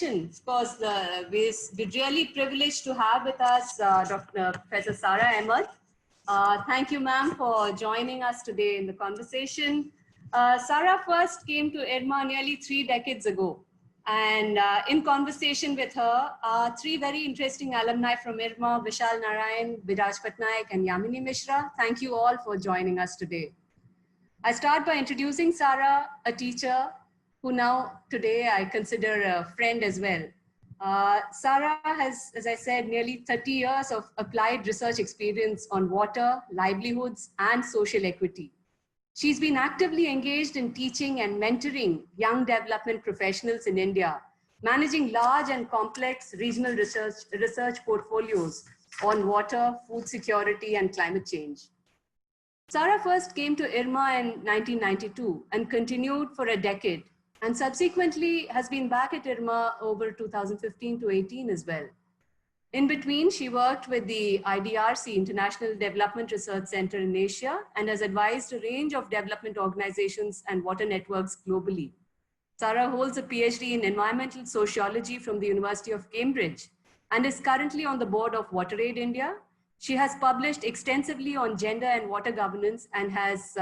introduction. Of course, we're really privileged to have with us Professor Sara Ahmed. Thank you, ma'am, for joining us today in the conversation. Sara first came to IRMA nearly 3 decades ago. And in conversation with her, three very interesting alumni from IRMA, Vishal Narayan, Biraj Patnaik, and Yamini Mishra. Thank you all for joining us today. I start by introducing Sara, a teacher who now today I consider a friend as well. Sara has, as I said, nearly 30 years of applied research experience on water, livelihoods, and social equity. She's been actively engaged in teaching and mentoring young development professionals in India, managing large and complex regional research portfolios on water, food security, and climate change. Sara first came to IRMA in 1992 and continued for a decade, and subsequently has been back at IRMA over 2015 to 18 as well. In between, she worked with the IDRC, International Development Research Center in Asia, and has advised a range of development organizations and water networks globally. Sara holds a PhD in Environmental Sociology from the University of Cambridge and is currently on the board of WaterAid India. She has published extensively on gender and water governance and has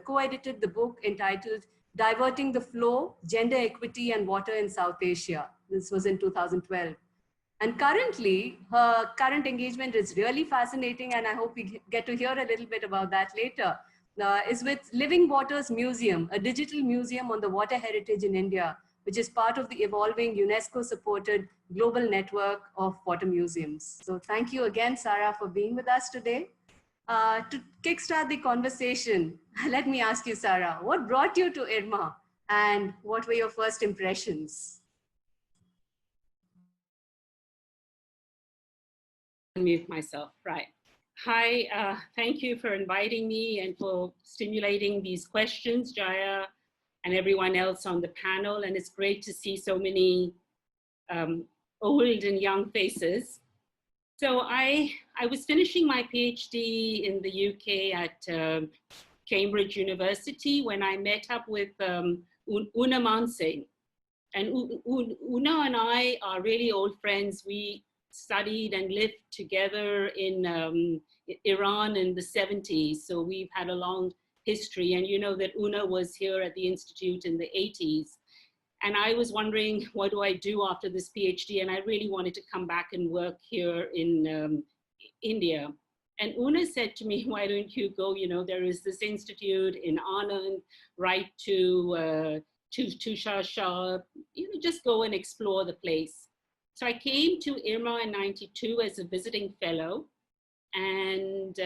co-edited the book entitled Diverting the Flow, Gender Equity and Water in South Asia. This was in 2012. And currently, her current engagement is really fascinating, and I hope we get to hear a little bit about that later, is with Living Waters Museum, a digital museum on the water heritage in India, which is part of the evolving UNESCO-supported global network of water museums. So thank you again, Sara, for being with us today. To kickstart the conversation, let me ask you, Sara, what brought you to IRMA and what were your first impressions? Mute myself, right. Hi, thank you for inviting me and for stimulating these questions, Jaya, and everyone else on the panel. And it's great to see so many old and young faces. So I was finishing my PhD in the UK at Cambridge University when I met up with Una Mansingh. And Una and I are really old friends. We studied and lived together in Iran in the 70s. So we've had a long history. And you know that Una was here at the Institute in the 80s. And I was wondering, what do I do after this PhD? And I really wanted to come back and work here in India. And Una said to me, why don't you go, you know, there is this institute in Anand, right to Shah, you know, just go and explore the place. So I came to IRMA in 92 as a visiting fellow, and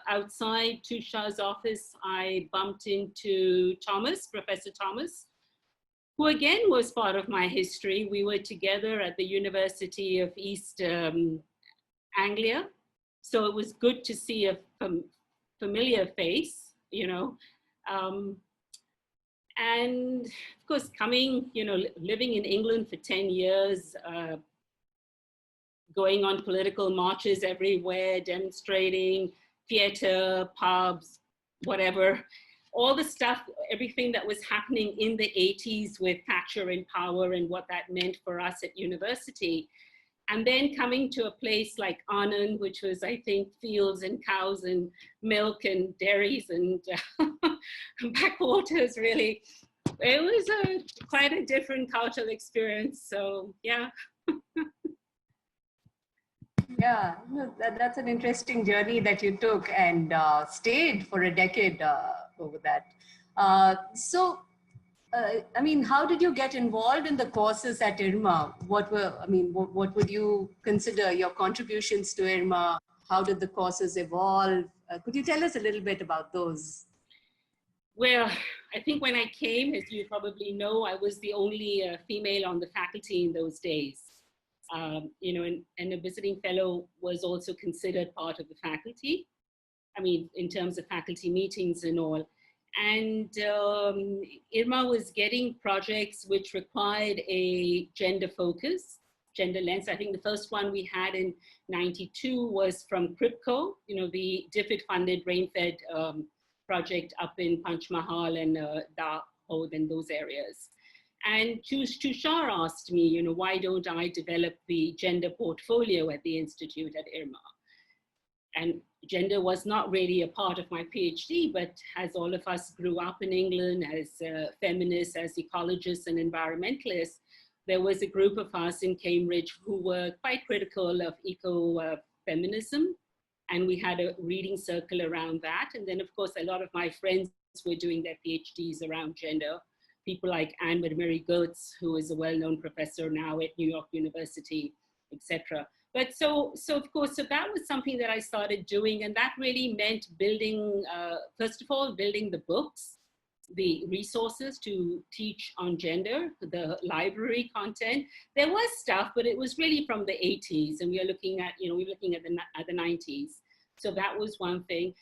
outside Tushar's office, I bumped into Thomas, Professor Thomas, who again was part of my history. We were together at the University of East Anglia. So it was good to see a familiar face, you know. And of course, coming, you know, living in England for 10 years, going on political marches everywhere, demonstrating, theater, pubs, whatever, all the stuff, everything that was happening in the 80s with Thatcher in power and what that meant for us at university. And then coming to a place like Anand, which was, I think, fields and cows and milk and dairies and backwaters, really. It was quite a different cultural experience, so yeah. Yeah, that's an interesting journey that you took and stayed for a decade over that. I mean, how did you get involved in the courses at IRMA? What would you consider your contributions to IRMA? How did the courses evolve? Could you tell us a little bit about those? Well, I think when I came, as you probably know, I was the only female on the faculty in those days. You know, and a visiting fellow was also considered part of the faculty. I mean, in terms of faculty meetings and all. And IRMA was getting projects which required a gender focus, gender lens. I think the first one we had in 92 was from CRIPCO, you know, the DFID funded rain-fed project up in Panchmahal and Dahod and those areas. And Tushar asked me, you know, why don't I develop the gender portfolio at the Institute at IRMA? And gender was not really a part of my PhD, but as all of us grew up in England as feminists, as ecologists and environmentalists, there was a group of us in Cambridge who were quite critical of eco-feminism. And we had a reading circle around that. And then, of course, a lot of my friends were doing their PhDs around gender. People like Anne-Marie Goetz, who is a well-known professor now at New York University, etc. But so of course, so that was something that I started doing, and that really meant building, first of all, building the books, the resources to teach on gender, the library content. There was stuff, but it was really from the 80s, and we are looking at, you know, we're looking at the 90s. So that was one thing.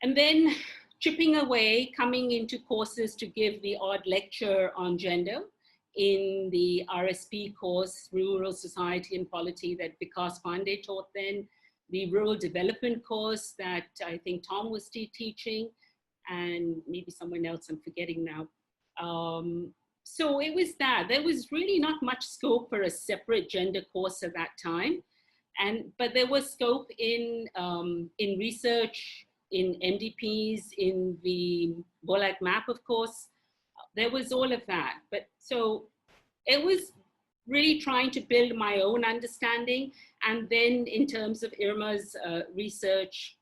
And then chipping away, coming into courses to give the odd lecture on gender in the RSP course, Rural Society and Polity, that Vikas Pandey taught then, the Rural Development course that I think Tom was teaching, and maybe someone else I'm forgetting now. So it was that. There was really not much scope for a separate gender course at that time. But there was scope in research, in MDPs, in the BOLAC map, of course. There was all of that. But so it was really trying to build my own understanding. And then in terms of IRMA's research,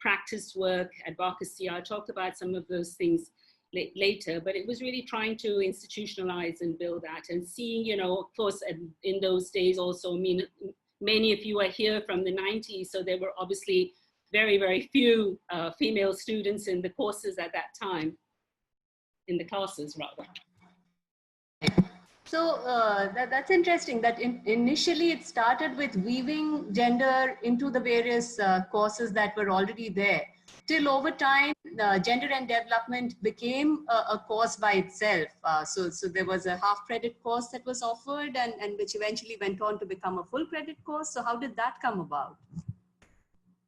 practice work, advocacy, I'll talk about some of those things later, but it was really trying to institutionalize and build that and seeing, you know, of course, in those days also, I mean, many of you are here from the 90s, so there were obviously very, very few female students in the courses at that time, in the classes rather. So that's interesting that initially it started with weaving gender into the various courses that were already there. Till over time, gender and development became a course by itself. So there was a half credit course that was offered and which eventually went on to become a full credit course. So how did that come about?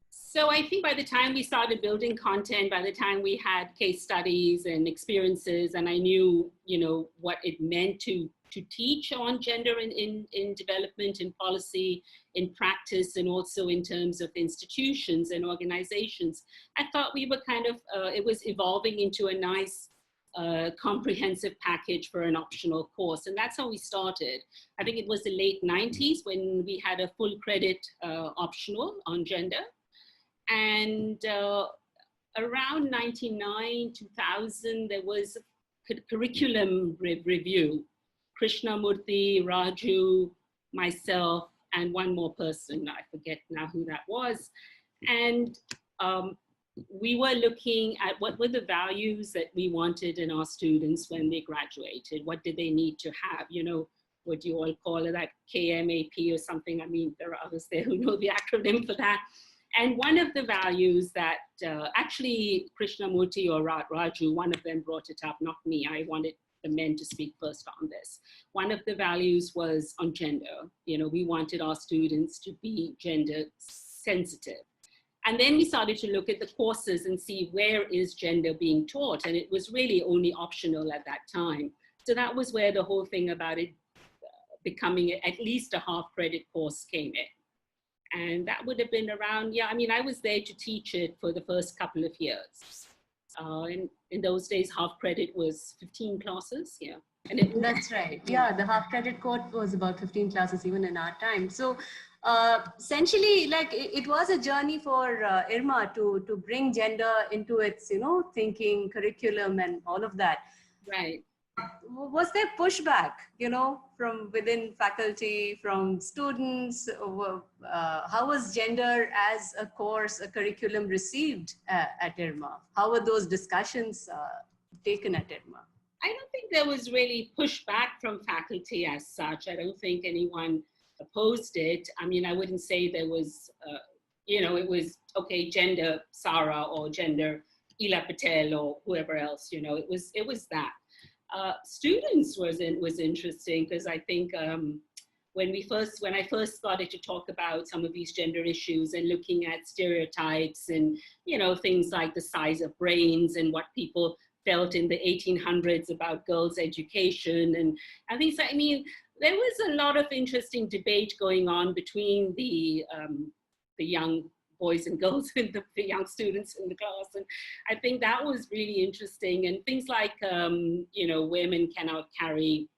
So I think by the time we started building content, by the time we had case studies and experiences, and I knew, you know, what it meant to teach on gender in development, in policy, in practice, and also in terms of institutions and organizations, I thought we were kind of, it was evolving into a nice comprehensive package for an optional course. And that's how we started. I think it was the late 90s when we had a full credit optional on gender. And around 99, 2000, there was a curriculum review. Krishnamurthy, Raju, myself, and one more person, I forget now who that was. And we were looking at what were the values that we wanted in our students when they graduated. What did they need to have? You know, what you all call it, that KMAP or something. I mean, there are others there who know the acronym for that. And one of the values that actually Krishnamurthy or Raju, one of them brought it up, not me. I wanted the men to speak first on this. One of the values was on gender. You know, we wanted our students to be gender sensitive. And then we started to look at the courses and see where is gender being taught. And it was really only optional at that time. So that was where the whole thing about it becoming at least a half credit course came in. And that would have been around, yeah, I mean, I was there to teach it for the first couple of years. In those days, half credit was 15 classes, yeah. And that's right. Yeah, the half credit course was about 15 classes even in our time. So essentially, like it was a journey for IRMA to bring gender into its, you know, thinking, curriculum and all of that. Right. Was there pushback, you know, from within faculty, from students? How was gender as a course, a curriculum received at IRMA? How were those discussions taken at IRMA? I don't think there was really pushback from faculty as such. I don't think anyone opposed it. I mean, I wouldn't say there was, you know, it was, okay, gender Sara or gender Ila Patel or whoever else, you know, it was that. Students was interesting because I think when I first started to talk about some of these gender issues and looking at stereotypes and, you know, things like the size of brains and what people felt in the 1800s about girls' education and things. I mean, there was a lot of interesting debate going on between the young boys and girls and the young students in the class. And I think that was really interesting. And things like, you know, women cannot carry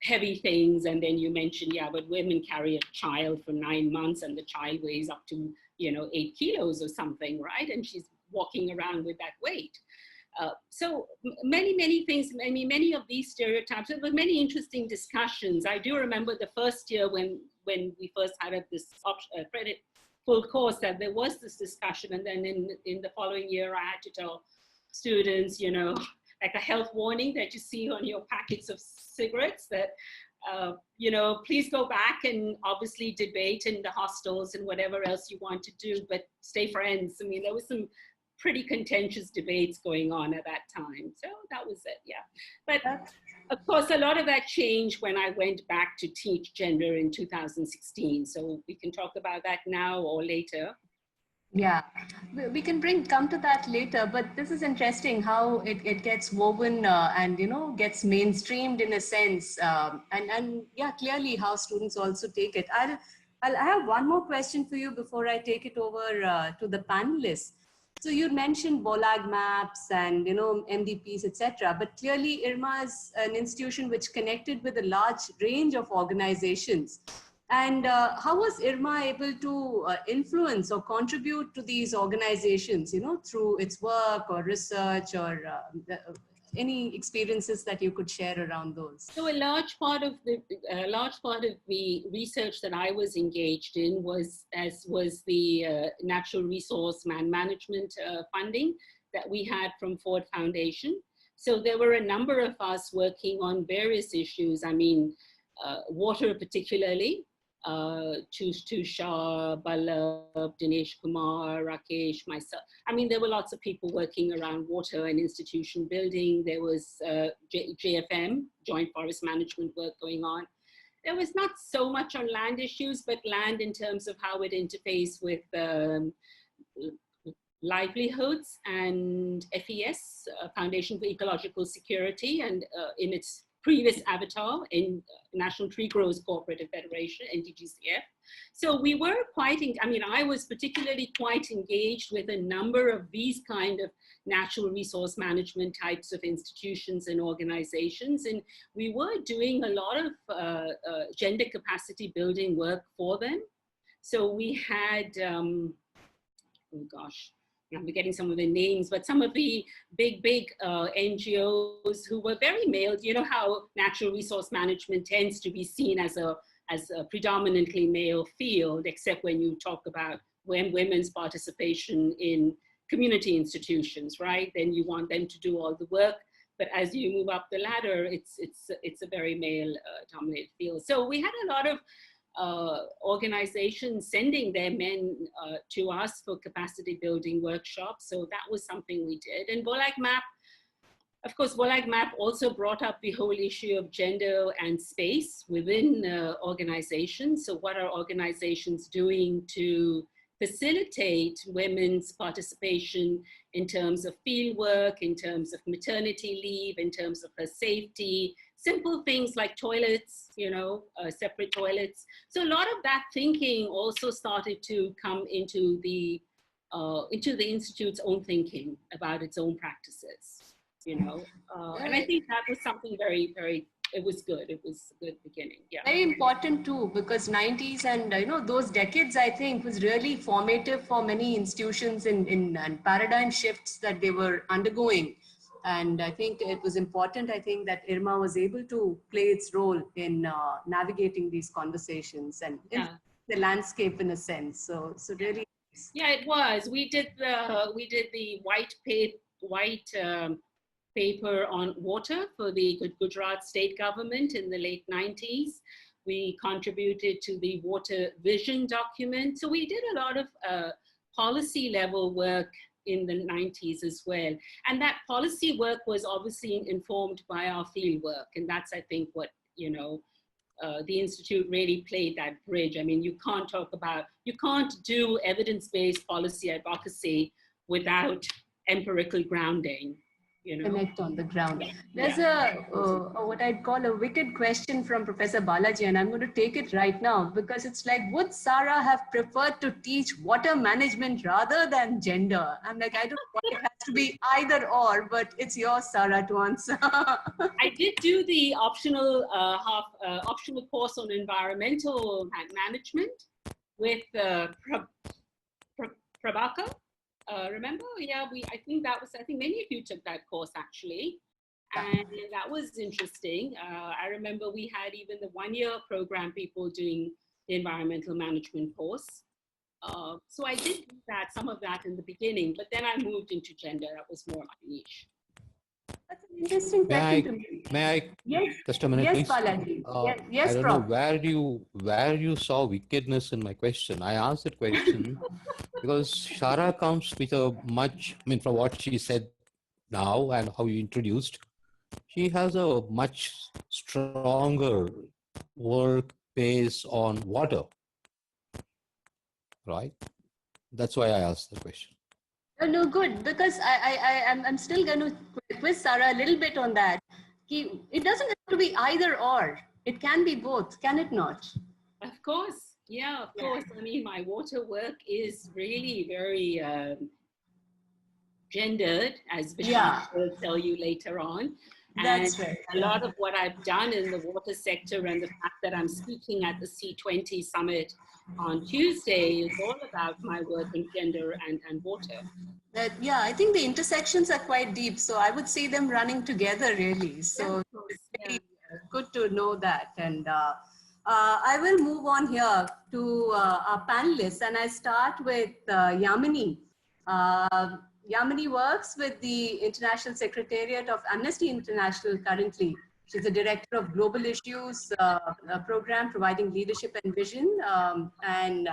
heavy things. And then you mentioned, yeah, but women carry a child for 9 months and the child weighs up to, you know, 8 kilos or something, right? And she's walking around with that weight. So many things, I mean, many of these stereotypes, there were many interesting discussions. I do remember the first year when we first had this credit full course, that there was this discussion, and then in the following year I had to tell students, you know, like a health warning that you see on your packets of cigarettes, that you know, please go back and obviously debate in the hostels and whatever else you want to do, but stay friends. I mean, there was some pretty contentious debates going on at that time. So that was it, yeah. But of course, a lot of that changed when I went back to teach gender in 2016. So we can talk about that now or later. Yeah, we can come to that later, but this is interesting how it gets woven and, you know, gets mainstreamed in a sense. And yeah, clearly how students also take it. I have one more question for you before I take it over to the panelists. So you mentioned BOLAG maps and, you know, MDPs, etc. But clearly IRMA is an institution which connected with a large range of organizations. And how was IRMA able to influence or contribute to these organizations, you know, through its work or research or any experiences that you could share around those? So a large part of the research that I was engaged in was the natural resource management funding that we had from Ford Foundation. So there were a number of us working on various issues. I mean, water particularly. Tushar, Ballab, Dinesh Kumar, Rakesh, myself. I mean, there were lots of people working around water and institution building. There was JFM, Joint Forest Management work going on. There was not so much on land issues, but land in terms of how it interfaced with livelihoods and FES, Foundation for Ecological Security, and in its previous avatar in National Tree Growers Cooperative Federation, NTGCF. So we were I was particularly quite engaged with a number of these kind of natural resource management types of institutions and organizations. And we were doing a lot of gender capacity building work for them. So we had, oh gosh, I'm forgetting some of the names, but some of the big NGOs who were very male. You know how natural resource management tends to be seen as a predominantly male field, except when you talk about women's participation in community institutions, right? Then you want them to do all the work. But as you move up the ladder, it's a very male dominated field. So we had a lot of organizations sending their men to us for capacity building workshops. So that was something we did. And BOLAG Map, of course, BOLAG Map also brought up the whole issue of gender and space within organizations. So what are organizations doing to facilitate women's participation in terms of field work, in terms of maternity leave, in terms of her safety, simple things like toilets, you know, separate toilets. So a lot of that thinking also started to come into the Institute's own thinking about its own practices, you know. And I think that was something very, very, it was good. It was a good beginning, yeah. Very important too, because 90s and, you know, those decades, I think, was really formative for many institutions in paradigm shifts that they were undergoing. And I think it was important, I think, that IRMA was able to play its role in navigating these conversations and in the landscape in a sense. So really. Yeah, it was. We did the white paper on water for the Gujarat state government in the late 90s. We contributed to the water vision document. So we did a lot of policy level work in the 90s as well. And that policy work was obviously informed by our field work. And that's, I think, what, you know, the Institute really played that bridge. I mean, you can't do evidence-based policy advocacy without empirical grounding. you know. connect on the ground. There's Yeah. a what I'd call a wicked question from Professor Balaji, and I'm going to take it right now because it's like, would Sara have preferred to teach water management rather than gender? I'm like, I don't know why it has to be either or, but it's yours, Sara, to answer. I did do the optional optional course on environmental management with Prabhakar. Remember? Yeah, I think many of you took that course actually. And that was interesting. I remember we had even the 1-year program people doing the environmental management course. So I did do that, some of that in the beginning, but then I moved into gender. That was more my niche. That's an interesting question to me. May I Yes, just a minute, yes, please? Balaji. Yes, I yes, don't know Prof. where you saw wickedness in my question. I asked that question because Sara comes with a much, I mean, from what she said now and how you introduced, she has a much stronger work base on water, right? That's why I asked the question. No, no, good. Because I'm still going to quiz Sara a little bit on that. It doesn't have to be either or. It can be both, can it not? Of course, yeah, of course. I mean, my water work is really very gendered, as Vishal will tell you later on. And That's right. a lot of what I've done in the water sector and the fact that I'm speaking at the C20 summit on Tuesday is all about my work in gender and water. Yeah, I think the intersections are quite deep. So I would see them running together really. So it's Yeah. really good to know that. And I will move on here to our panelists. And I start with Yamini. Yamini works with the International Secretariat of Amnesty International currently. She's the director of Global Issues program, providing leadership and vision and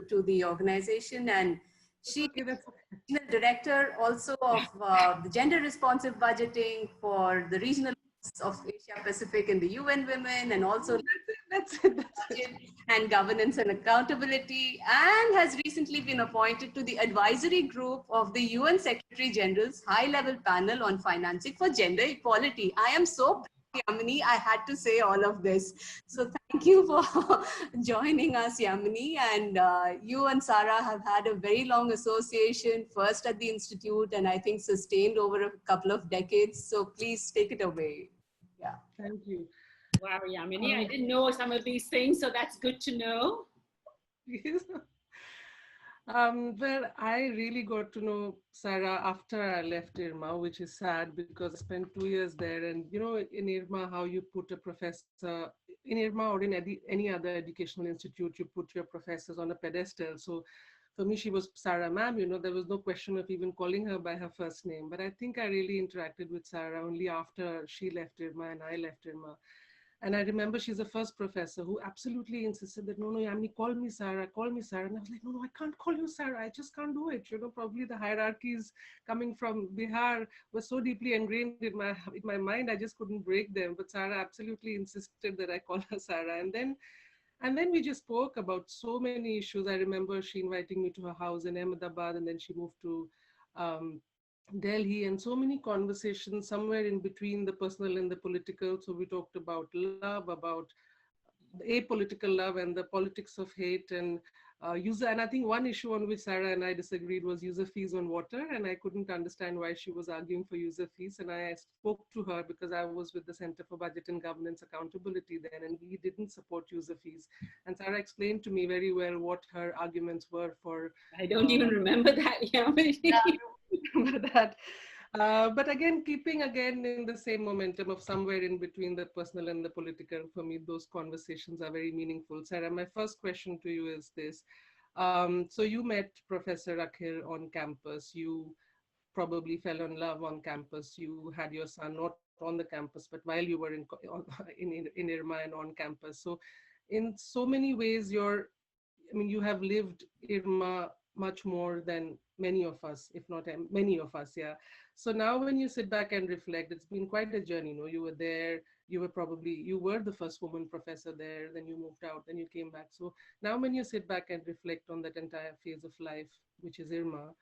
to the organization. And she is the director also of the gender responsive budgeting for the regional of Asia Pacific in the UN Women, and also That's it. and governance and accountability, and has recently been appointed to the advisory group of the UN Secretary General's high-level panel on financing for gender equality. I am so proud, Yamini, I had to say all of this. So thank you for joining us, Yamini. And you and Sara have had a very long association, first at the Institute, and I think sustained over a couple of decades. So please take it away. Yeah. Thank you. Wow, Yamini, I didn't know some of these things, so that's good to know. Yes. Well, I really got to know Sara after I left IRMA, which is sad because I spent 2 years there. And you know, in IRMA, how you put a professor in IRMA or in any other educational institute, you put your professors on a pedestal. So for me, she was Sara ma'am, you know, there was no question of even calling her by her first name. But I think I really interacted with Sara only after she left IRMA and I left IRMA. And I remember she's the first professor who absolutely insisted that, no, Yamini, call me Sara, call me Sara. And I was like, no, I can't call you Sara. I just can't do it. You know, probably the hierarchies coming from Bihar were so deeply ingrained in my mind, I just couldn't break them. But Sara absolutely insisted that I call her Sara. And then we just spoke about so many issues. I remember she inviting me to her house in Ahmedabad, and then she moved to Delhi, and so many conversations somewhere in between the personal and the political. So we talked about love, about apolitical love and the politics of hate and user. And I think one issue on which Sara and I disagreed was user fees on water. And I couldn't understand why she was arguing for user fees. And I spoke to her because I was with the Center for Budget and Governance Accountability then, and we didn't support user fees. And Sara explained to me very well what her arguments were for. I don't even remember that, Yamini. Yeah, remember that. But again, keeping again in the same momentum of somewhere in between the personal and the political, for me, those conversations are very meaningful. Sara, my first question to you is this. So you met Professor Akhil on campus. You probably fell in love on campus. You had your son not on the campus, but while you were in IRMA and on campus. So in so many ways, you have lived IRMA much more than many of us, if not many of us, yeah. So now when you sit back and reflect, it's been quite a journey, you know, you were there, you were the first woman professor there, then you moved out, then you came back. So now when you sit back and reflect on that entire phase of life, which is IRMA,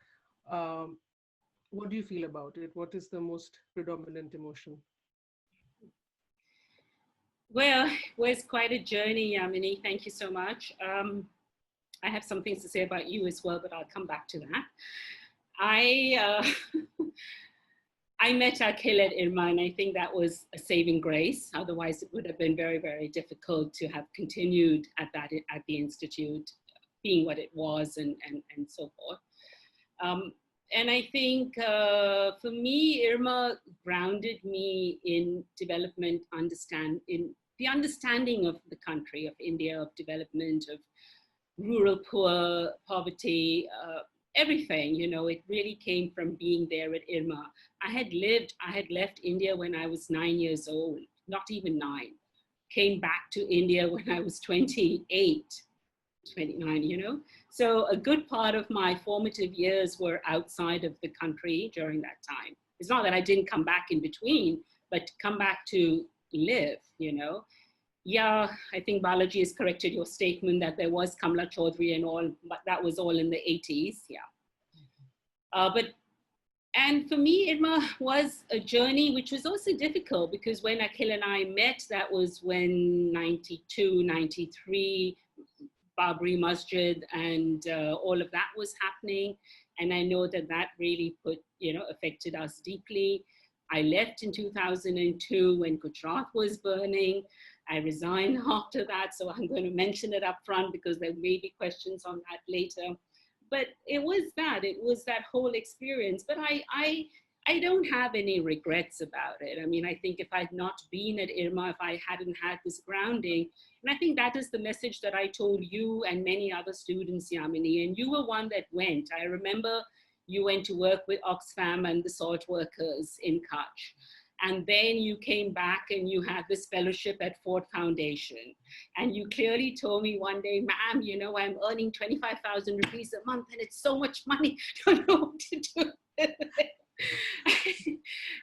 What do you feel about it? What is the most predominant emotion? Well, it was quite a journey, Yamini. Thank you so much. I have some things to say about you as well, but I'll come back to that. I met Akhil at IRMA, and I think that was a saving grace. Otherwise, it would have been very, very difficult to have continued at the institute, being what it was, and so forth. And I think for me, IRMA grounded me in development, in the understanding of the country, of India, of development, of rural poverty, everything, you know, it really came from being there at IRMA. I had left India when I was 9 years old, not even 9. Came back to India when I was 28, 29, you know. So a good part of my formative years were outside of the country during that time. It's not that I didn't come back in between, but come back to live, you know. Yeah, I think Balaji has corrected your statement that there was Kamla Chaudhary and all, but that was all in the 80s, yeah. And for me, IRMA was a journey which was also difficult because when Akhil and I met, that was when 92, 93, Babri Masjid and all of that was happening. And I know that that really affected us deeply. I left in 2002 when Gujarat was burning. I resigned after that, so I'm going to mention it up front because there may be questions on that later. But it was that whole experience. But I don't have any regrets about it. I mean, I think if I'd not been at IRMA, if I hadn't had this grounding, and I think that is the message that I told you and many other students, Yamini, and you were one that went. I remember you went to work with Oxfam and the salt workers in Kutch. And then you came back and you had this fellowship at Ford Foundation. And you clearly told me one day, ma'am, you know, I'm earning 25,000 rupees a month and it's so much money, I don't know what to do with it.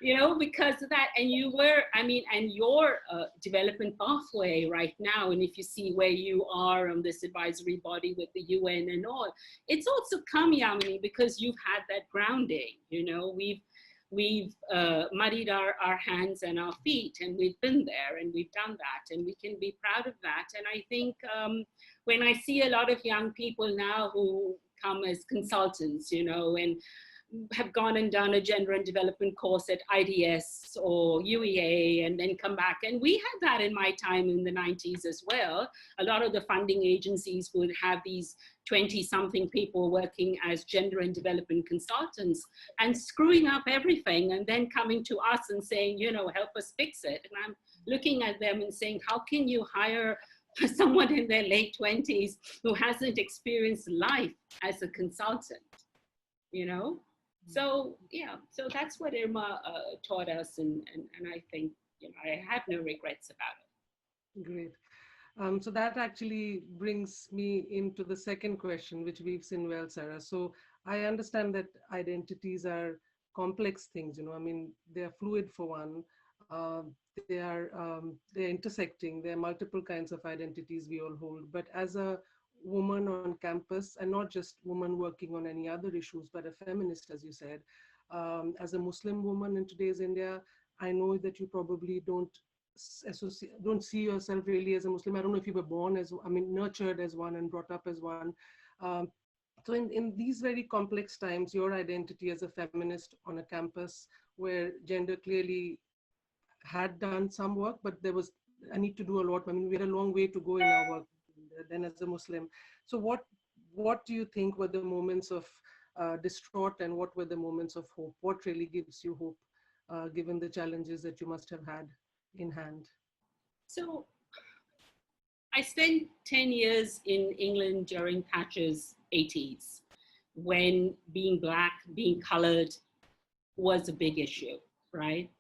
You know, because of that. And you were, I mean, and your development pathway right now, and if you see where you are on this advisory body with the UN and all, it's also come, Yamini, because you've had that grounding. You know, we've muddied our hands and our feet, and we've been there and we've done that, and we can be proud of that. And I think when I see a lot of young people now who come as consultants, you know, and have gone and done a gender and development course at IDS or UEA and then come back. And we had that in my time in the 90s as well. A lot of the funding agencies would have these 20-something people working as gender and development consultants and screwing up everything and then coming to us and saying, you know, help us fix it. And I'm looking at them and saying, how can you hire someone in their late 20s who hasn't experienced life as a consultant, you know? So, yeah, so that's what IRMA taught us, and I think, you know, I have no regrets about it. Great. So that actually brings me into the second question, which weaves in well, Sarah. So I understand that identities are complex things, you know, I mean, they're fluid for one, they're intersecting, there are multiple kinds of identities we all hold, but as a woman on campus, and not just woman working on any other issues, but a feminist, as you said, as a Muslim woman in today's India, I know that you probably don't see yourself really as a Muslim. I don't know if you were born as, I mean, nurtured as one and brought up as one. So in these very complex times, your identity as a feminist on a campus where gender clearly had done some work, but there was a need to do a lot. I mean, we had a long way to go in our work then as a Muslim. So what do you think were the moments of distraught and what were the moments of hope? What really gives you hope, given the challenges that you must have had in hand? So I spent 10 years in England during Thatcher's 80s, when being Black, being colored was a big issue, right?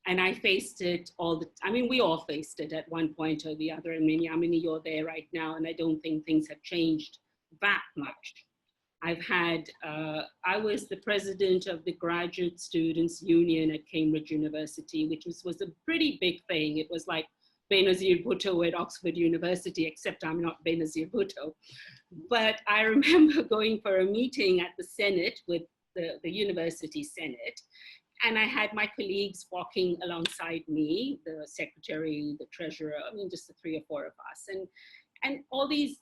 And I faced it I mean, we all faced it at one point or the other. I mean, Yamini, you're there right now, and I don't think things have changed that much. I've had, I was the president of the Graduate Students Union at Cambridge University, which was a pretty big thing. It was like Benazir Bhutto at Oxford University, except I'm not Benazir Bhutto. But I remember going for a meeting at the Senate with the university senate. And I had my colleagues walking alongside me, the secretary, the treasurer, I mean, just the 3 or 4 of us. And all these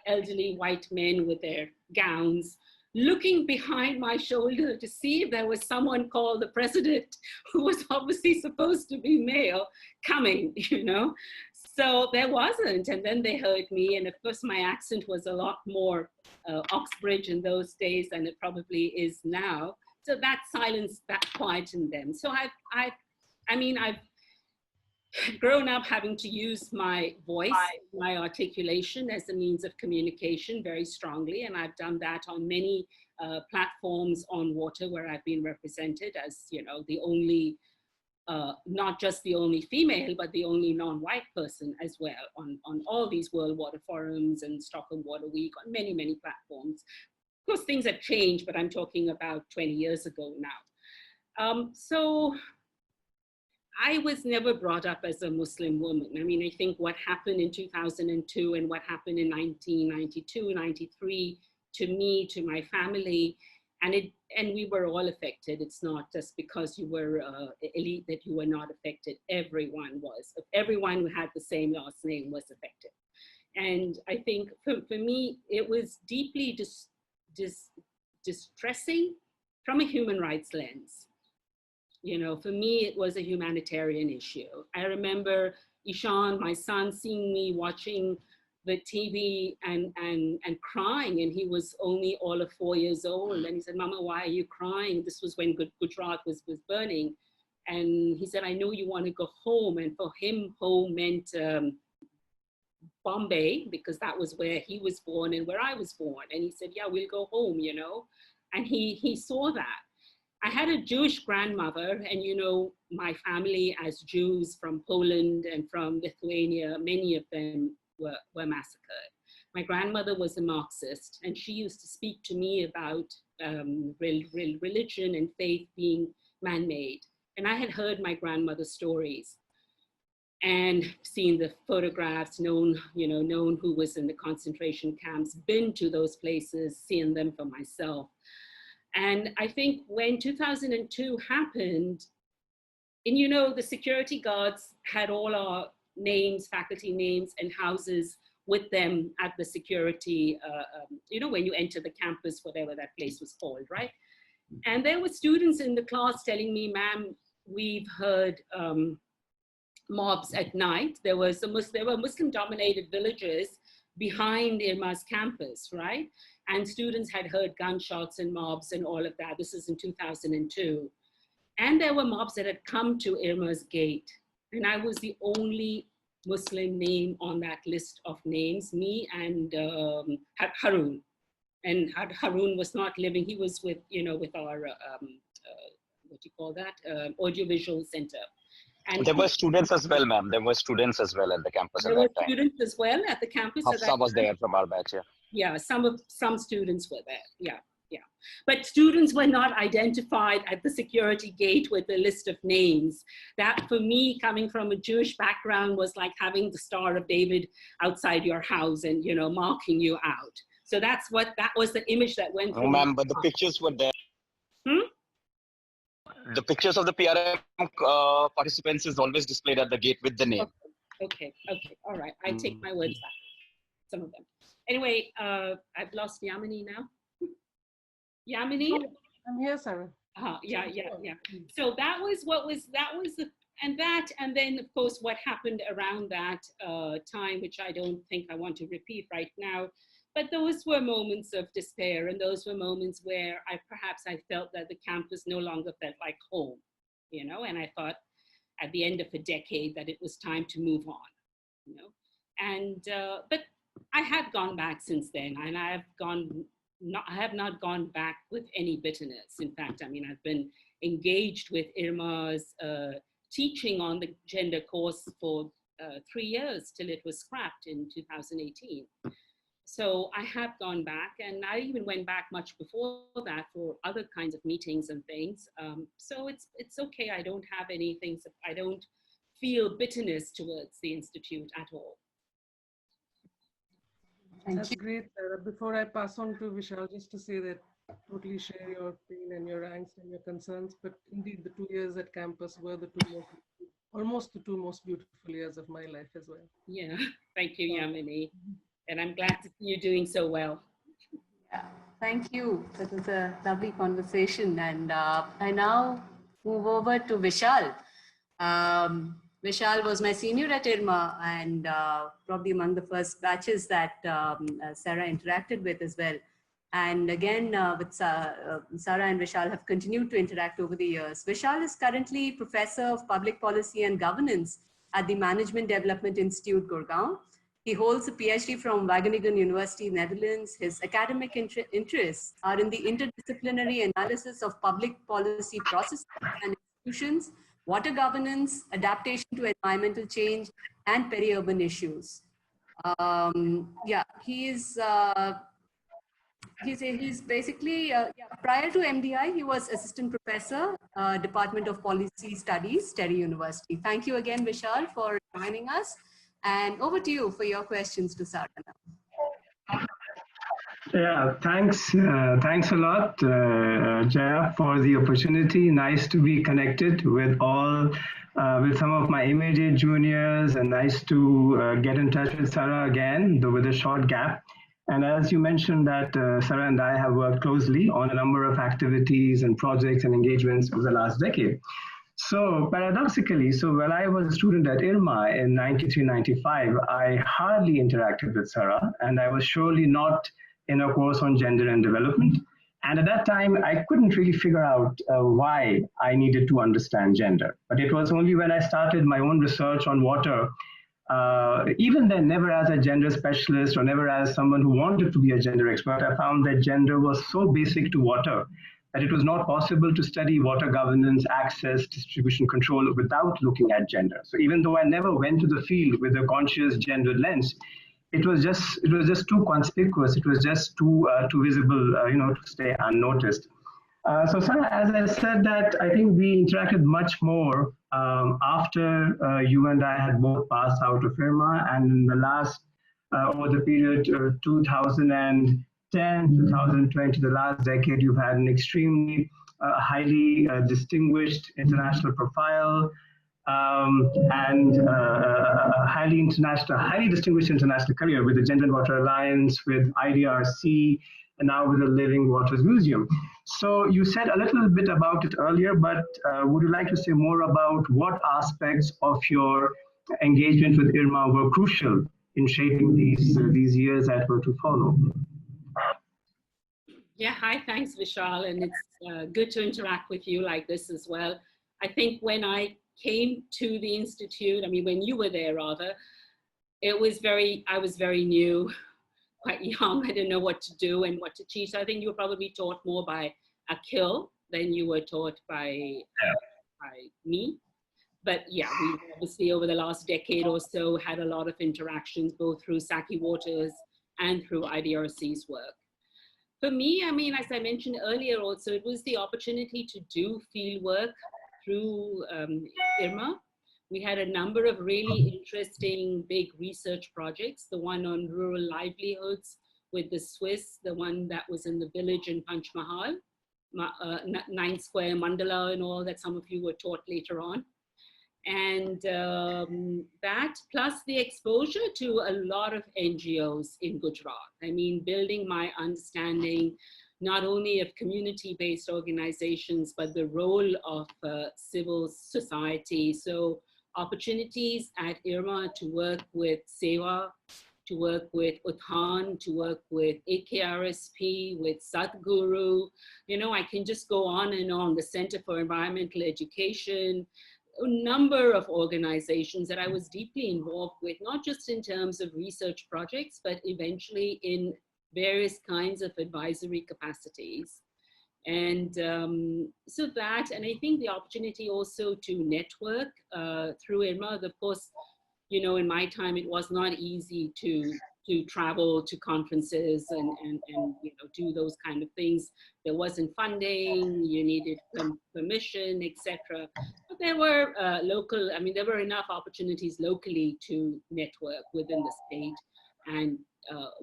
elderly white men with their gowns, looking behind my shoulder to see if there was someone called the president, who was obviously supposed to be male, coming, you know. So there wasn't. And then they heard me. And of course, my accent was a lot more Oxbridge in those days than it probably is now. So that silenced, that quietened them. So I've grown up having to use my voice, my articulation as a means of communication very strongly. And I've done that on many platforms on water where I've been represented as, you know, the only, not just the only female, but the only non-white person as well on all these World Water Forums and Stockholm Water Week, on many, many platforms. Of course, things have changed, but I'm talking about 20 years ago now. So I was never brought up as a Muslim woman. I mean, I think what happened in 2002 and what happened in 1992, 93, to me, to my family, and we were all affected. It's not just because you were elite that you were not affected. Everyone was. Everyone who had the same last name was affected. And I think for me, it was deeply distressing from a human rights lens. You know, for me, it was a humanitarian issue. I remember Ishan, my son, seeing me watching the TV and crying, and he was only all of 4 years old. And he said, "Mama, why are you crying?" This was when Gujarat was burning. And he said, "I know you want to go home." And for him, home meant Bombay, because that was where he was born and where I was born. And he said, "Yeah, we'll go home," you know. And he saw that. I had a Jewish grandmother, and you know, my family as Jews from Poland and from Lithuania, many of them were massacred. My grandmother was a Marxist, and she used to speak to me about religion and faith being man-made. And I had heard my grandmother's stories and seen the photographs, known who was in the concentration camps, been to those places, seen them for myself. And I think when 2002 happened, and you know, the security guards had all our names, faculty names, and houses with them at the security, you know, when you enter the campus, whatever that place was called, right? And there were students in the class telling me, "Ma'am, we've heard mobs at night." There were Muslim-dominated villages behind IRMA's campus, right? And students had heard gunshots and mobs and all of that. This is in 2002. And there were mobs that had come to IRMA's gate. And I was the only Muslim name on that list of names, me and Harun. And Harun was not living, he was with, you know, with our, what do you call that? Audiovisual center. And there were students as well, ma'am. There were students as well at the campus at that time. There were students as well at the campus. Hafsa was there from our batch, yeah. Yeah, some students were there, yeah. But students were not identified at the security gate with a list of names. That, for me, coming from a Jewish background, was like having the Star of David outside your house and, you know, marking you out. So that was the image that went through. Oh, ma'am, but the pictures were there. The pictures of the PRM participants is always displayed at the gate with the name. Okay, all right. I take my words back, some of them. Anyway, I've lost Yamini now. Yamini? I'm here, Sarah. Yeah. So that was and then of course what happened around that time, which I don't think I want to repeat right now. But those were moments of despair, and those were moments where I felt that the campus no longer felt like home, you know, and I thought at the end of a decade that it was time to move on, you know. And, but I have gone back since then, and I have not gone back with any bitterness. In fact, I mean, I've been engaged with IRMA's teaching on the gender course for 3 years till it was scrapped in 2018. So I have gone back, and I even went back much before that for other kinds of meetings and things. So it's okay. I don't have anything. I don't feel bitterness towards the Institute at all. That's great, Sarah. Before I pass on to Vishal, just to say that totally share your pain and your angst and your concerns. But indeed, the 2 years at campus were the two most, almost the two most beautiful years of my life as well. Yeah, thank you, Yamini. And I'm glad to see you doing so well. Yeah, thank you. That was a lovely conversation. And I now move over to Vishal. Vishal was my senior at IRMA and probably among the first batches that Sarah interacted with as well. And again, with Sarah and Vishal have continued to interact over the years. Vishal is currently Professor of Public Policy and Governance at the Management Development Institute, Gurgaon. He holds a PhD from Wageningen University, Netherlands. His academic interests are in the interdisciplinary analysis of public policy processes and institutions, water governance, adaptation to environmental change, and peri-urban issues. Yeah, he's basically, prior to MDI, he was assistant professor, Department of Policy Studies, Terry University. Thank you again, Vishal, for joining us. And over to you for your questions to Sarah now. Yeah, thanks. Thanks a lot, Jaya, for the opportunity. Nice to be connected with with some of my immediate juniors, and nice to get in touch with Sarah again, though with a short gap. And as you mentioned that Sarah and I have worked closely on a number of activities and projects and engagements over the last decade. So paradoxically, when I was a student at IRMA in 93, 95, I hardly interacted with Sarah, and I was surely not in a course on gender and development. And at that time, I couldn't really figure out why I needed to understand gender. But it was only when I started my own research on water, even then, never as a gender specialist or never as someone who wanted to be a gender expert, I found that gender was so basic to water that it was not possible to study water governance, access, distribution control without looking at gender. So even though I never went to the field with a conscious gender lens, it was just too conspicuous. It was just too visible, to stay unnoticed. So Sarah, as I said that, I think we interacted much more after you and I had both passed out of IRMA, and in the last, over the period 2010, 2020, the last decade, you've had an extremely highly distinguished international profile, and a highly distinguished international career with the Gender and Water Alliance, with IDRC, and now with the Living Waters Museum. So you said a little bit about it earlier, but would you like to say more about what aspects of your engagement with IRMA were crucial in shaping these years that were to follow? Yeah, hi, thanks, Vishal, and it's good to interact with you like this as well. I think when I came to the Institute, when you were there rather, I was very new, quite young. I didn't know what to do and what to teach. So I think you were probably taught more by Akhil than you were taught by me. But yeah, we obviously over the last decade or so had a lot of interactions, both through Saki Waters and through IDRC's work. For me, as I mentioned earlier also, it was the opportunity to do field work through IRMA. We had a number of really interesting big research projects, the one on rural livelihoods with the Swiss, the one that was in the village in Panchmahal, 9 Square Mandala and all that some of you were taught later on. And that plus the exposure to a lot of NGOs in Gujarat. Building my understanding not only of community-based organizations, but the role of civil society. So opportunities at IRMA to work with Seva, to work with Uthan, to work with AKRSP, with Sadhguru. I can just go on and on, the Center for Environmental Education, a number of organizations that I was deeply involved with, not just in terms of research projects, but eventually in various kinds of advisory capacities. And so that, and I think the opportunity also to network through IRMA. Of course, in my time, it was not easy to travel to conferences and do those kind of things. There wasn't funding, you needed permission, etc. But there were there were enough opportunities locally to network within the state and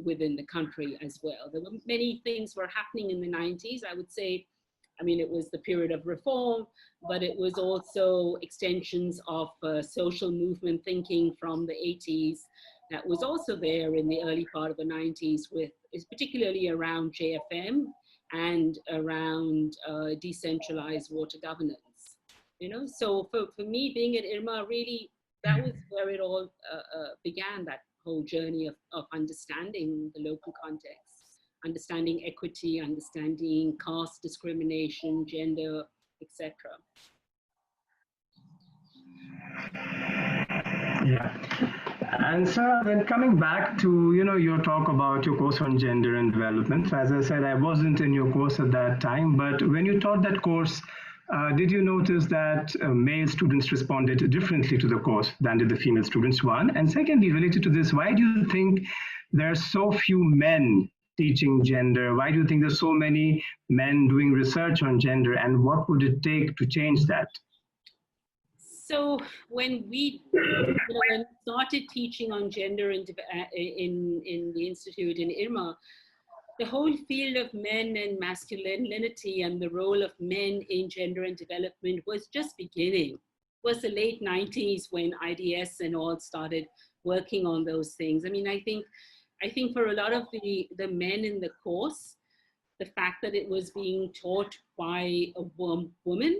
within the country as well. There were many things were happening in the 90s, I would say. I mean, it was the period of reform, but it was also extensions of social movement thinking from the 80s that was also there in the early part of the 90s, with particularly around JFM and around decentralized water governance. You know, so for me, being at IRMA, really, that was where it all began, that whole journey of understanding the local context. Understanding equity, understanding caste discrimination, gender, etc. Yeah. And so then coming back to, your talk about your course on gender and development. So as I said, I wasn't in your course at that time, but when you taught that course, did you notice that male students responded differently to the course than did the female students, one? And secondly, related to this, why do you think there are so few men teaching gender? Why do you think there's so many men doing research on gender, and what would it take to change that? So when we started teaching on gender in the Institute in IRMA, the whole field of men and masculinity and the role of men in gender and development was just beginning. It was the late 90s when IDS and all started working on those things. I mean, I think for a lot of the men in the course, the fact that it was being taught by a woman,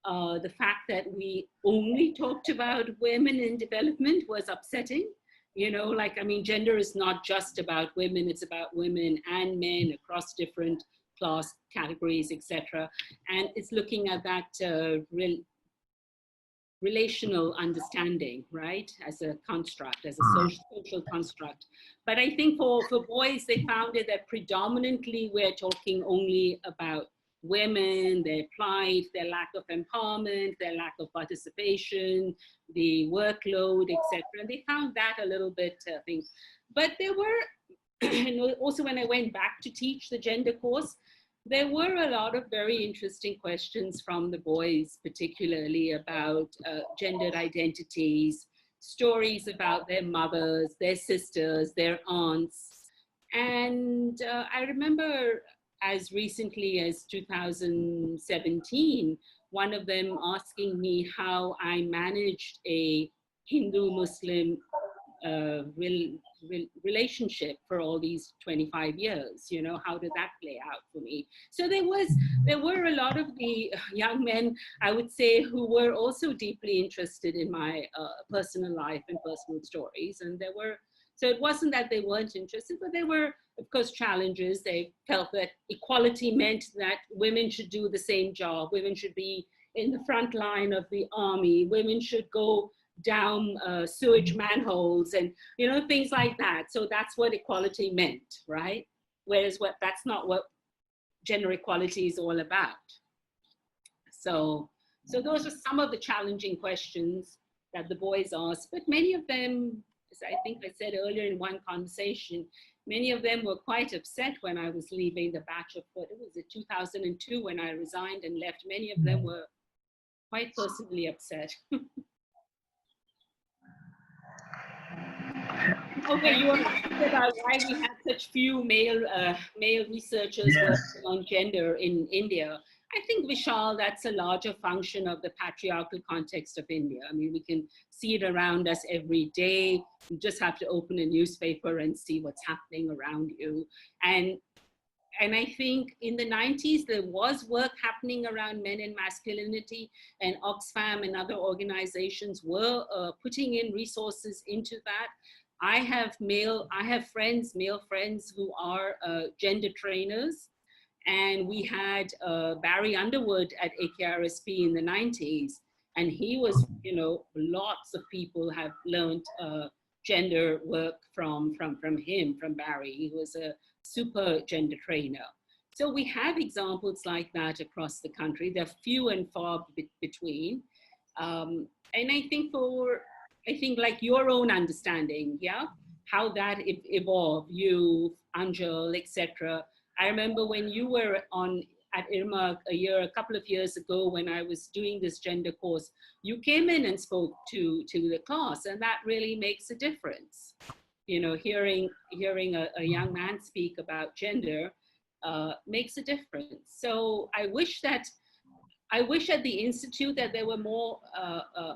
the fact that we only talked about women in development was upsetting. You know, like, I mean, gender is not just about women, it's about women and men across different class categories, etc. And it's looking at that relational understanding, right, as a construct, as a social construct. But I think for boys, they found it that predominantly we're talking only about women, their plight, their lack of empowerment, their lack of participation, the workload, etc. And they found that a little bit thing. But there were, also when I went back to teach the gender course, there were a lot of very interesting questions from the boys, particularly about gendered identities, stories about their mothers, their sisters, their aunts. And I remember as recently as 2017, one of them asking me how I managed a Hindu-Muslim relationship for all these 25 years. You know, how did that play out for me? So there were a lot of the young men, I would say, who were also deeply interested in my personal life and personal stories. And there were, so it wasn't that they weren't interested, but there were, of course, challenges. They felt that equality meant that women should do the same job. Women should be in the front line of the army. Women should go down sewage manholes and, you know, things like that. So that's what equality meant, right? Whereas that's not what gender equality is all about. So those are some of the challenging questions that the boys asked, but many of them, as I think I said earlier in one conversation, many of them were quite upset when I was leaving the batch of, what was it, 2002 when I resigned and left. Many of them were quite personally upset. Okay, you were asking about why we have such few male researchers working on gender in India. I think, Vishal, that's a larger function of the patriarchal context of India. I mean, we can see it around us every day. You just have to open a newspaper and see what's happening around you. And I think in the 90s, there was work happening around men and masculinity, and Oxfam and other organizations were putting in resources into that. I have male friends who are gender trainers. And we had Barry Underwood at AKRSP in the 90s. And he was, you know, lots of people have learned gender work from him, from Barry. He was a super gender trainer. So we have examples like that across the country. They're few and far between. And I think like your own understanding, yeah, how that evolved, you, Anjal, etc. I remember when you were at IRMA a couple of years ago when I was doing this gender course, you came in and spoke to the class, and that really makes a difference. you know, hearing a young man speak about gender makes a difference. So I wish at the Institute that there were more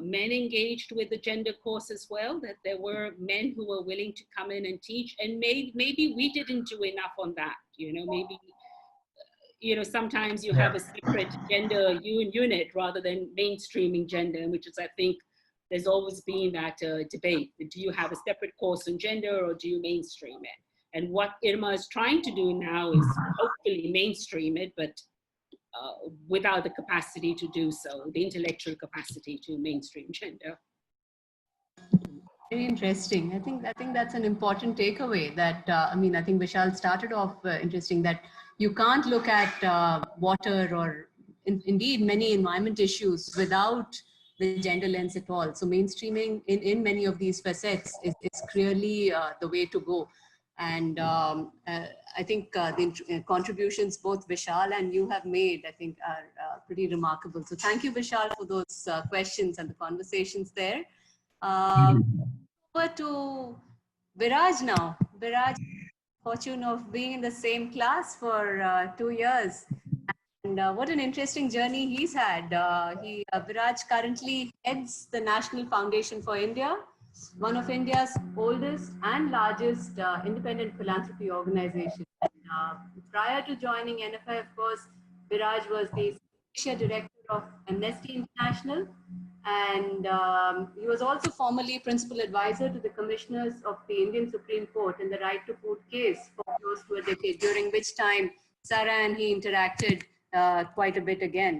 men engaged with the gender course as well, that there were men who were willing to come in and teach, and maybe we didn't do enough on that, you know, maybe, you know, sometimes you have a separate gender unit rather than mainstreaming gender, which is, I think, there's always been that debate. Do you have a separate course on gender or do you mainstream it? And what IRMA is trying to do now is hopefully mainstream it, but without the capacity to do so, the intellectual capacity to mainstream gender. Very interesting. I think that's an important takeaway. That I mean, I think Vishal started off interesting that you can't look at water or indeed many environment issues without the gender lens at all. So mainstreaming in many of these facets is clearly the way to go. And I think the contributions both Vishal and you have made, I think, are pretty remarkable. So thank you, Vishal, for those questions and the conversations there. Over to Viraj now. Viraj, fortune of being in the same class for 2 years. And what an interesting journey he's had. Viraj currently heads the National Foundation for India, one of India's oldest and largest independent philanthropy organizations. Prior to joining NFI, of course, Viraj was the Asia Director of Amnesty International, and he was also formerly Principal Advisor to the Commissioners of the Indian Supreme Court in the Right to Food case for close to a decade, during which time Sara and he interacted quite a bit again.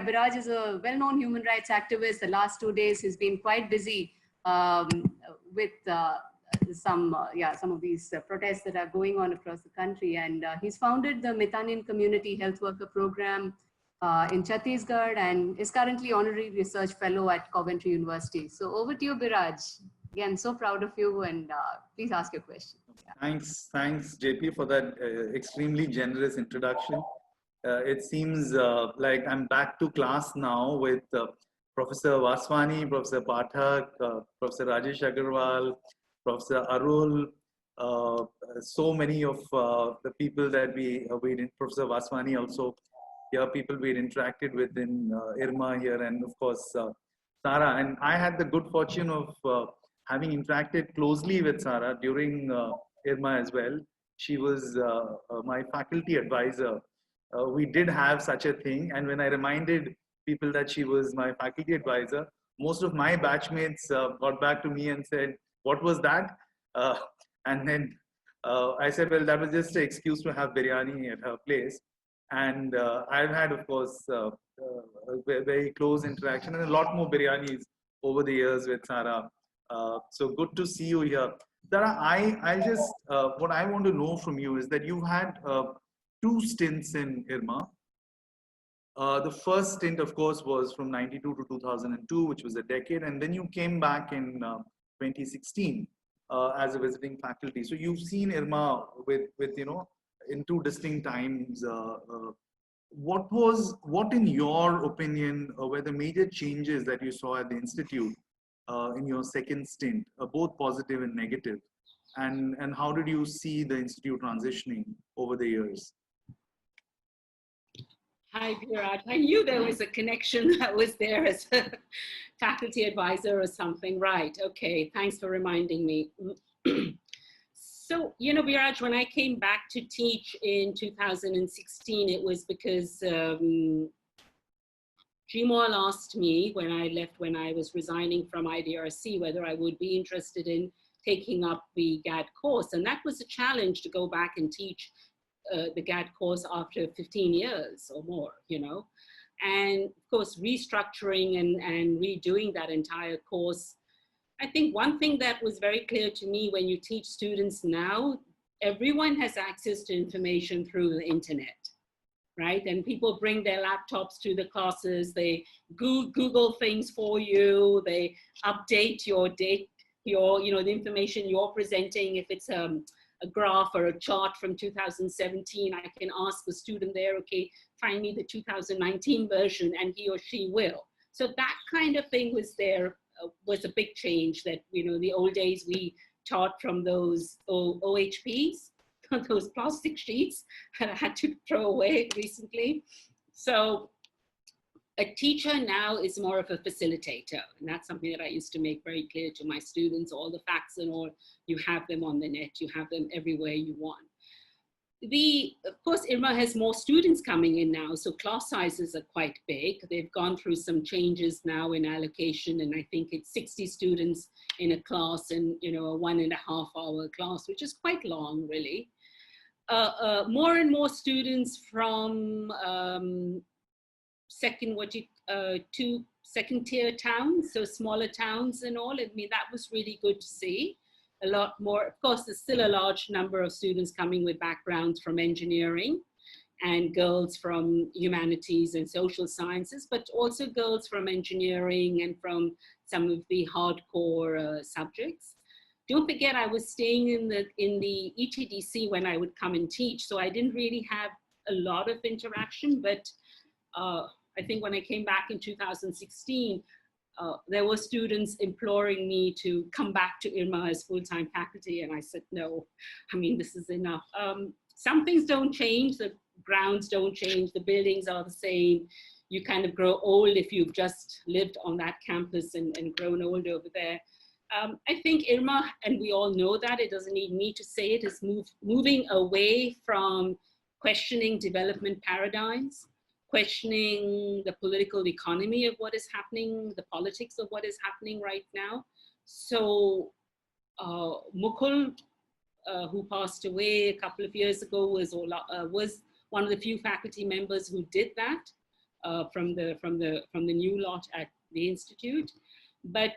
Biraj is a well-known human rights activist. The last 2 days he's been quite busy with some of these protests that are going on across the country. And he's founded the Mitanian Community Health Worker Program in Chhattisgarh and is currently Honorary Research Fellow at Coventry University. So over to you, Biraj. Again, so proud of you, and please ask your question. Yeah. Thanks, JP, for that extremely generous introduction. It seems like I'm back to class now with Professor Vaswani, Professor Pathak, Professor Rajesh Agarwal, Professor Arul, so many of the people that we Professor Vaswani also, here people we interacted with in IRMA here, and of course Sara. And I had the good fortune of having interacted closely with Sara during IRMA as well. She was my faculty advisor. We did have such a thing, and when I reminded people that she was my faculty advisor, most of my batchmates got back to me and said, "What was that?" And then I said, "Well, that was just an excuse to have biryani at her place." And I've had, of course, a very close interaction and a lot more biryanis over the years with Sara. So good to see you here. Sara, I just, what I want to know from you is that you've had 2 stints in IRMA. The first stint, of course, was from 92 to 2002, which was a decade. And then you came back in 2016 as a visiting faculty. So you've seen IRMA with you know, in 2 distinct times. What in your opinion were the major changes that you saw at the Institute in your second stint, both positive and negative? And how did you see the Institute transitioning over the years? Hi, Viraj. I knew there was a connection that was there as a faculty advisor or something. Right. Okay. Thanks for reminding me. So, you know, Viraj, when I came back to teach in 2016, it was because Gmol asked me when I left, when I was resigning from IDRC, whether I would be interested in taking up the GAD course. And that was a challenge to go back and teach the GAD course after 15 years or more, you know. And of course, restructuring and redoing that entire course. I think one thing that was very clear to me when you teach students now, everyone has access to information through the internet, right? And people bring their laptops to the classes, they Google things for you, they update your you know, the information you're presenting. If it's a graph or a chart from 2017, I can ask the student there, okay, find me the 2019 version, and he or she will. So that kind of thing was there was a big change that, in the old days we taught from those OHPs, those plastic sheets that I had to throw away recently. So a teacher now is more of a facilitator, and that's something that I used to make very clear to my students. All the facts and all, you have them on the net, you have them everywhere you want. Of course, IRMA has more students coming in now, so class sizes are quite big. They've gone through some changes now in allocation, and I think it's 60 students in a class, and a 1.5 hour class, which is quite long, really. More and more students from second tier towns, so smaller towns and all. I mean, that was really good to see. A lot more, of course, there's still a large number of students coming with backgrounds from engineering and girls from humanities and social sciences, but also girls from engineering and from some of the hardcore subjects. Don't forget, I was staying in the ETDC when I would come and teach, so I didn't really have a lot of interaction, but I think when I came back in 2016, there were students imploring me to come back to IRMA as full-time faculty, and I said, no, I mean, this is enough. Some things don't change, the grounds don't change, the buildings are the same. You kind of grow old if you've just lived on that campus and grown old over there. I think IRMA, and we all know that, it doesn't need me to say it, is moving away from questioning development paradigms, questioning the political economy of what is happening, the politics of what is happening right now. So Mukul, who passed away a couple of years ago, was one of the few faculty members who did that from the new lot at the Institute. But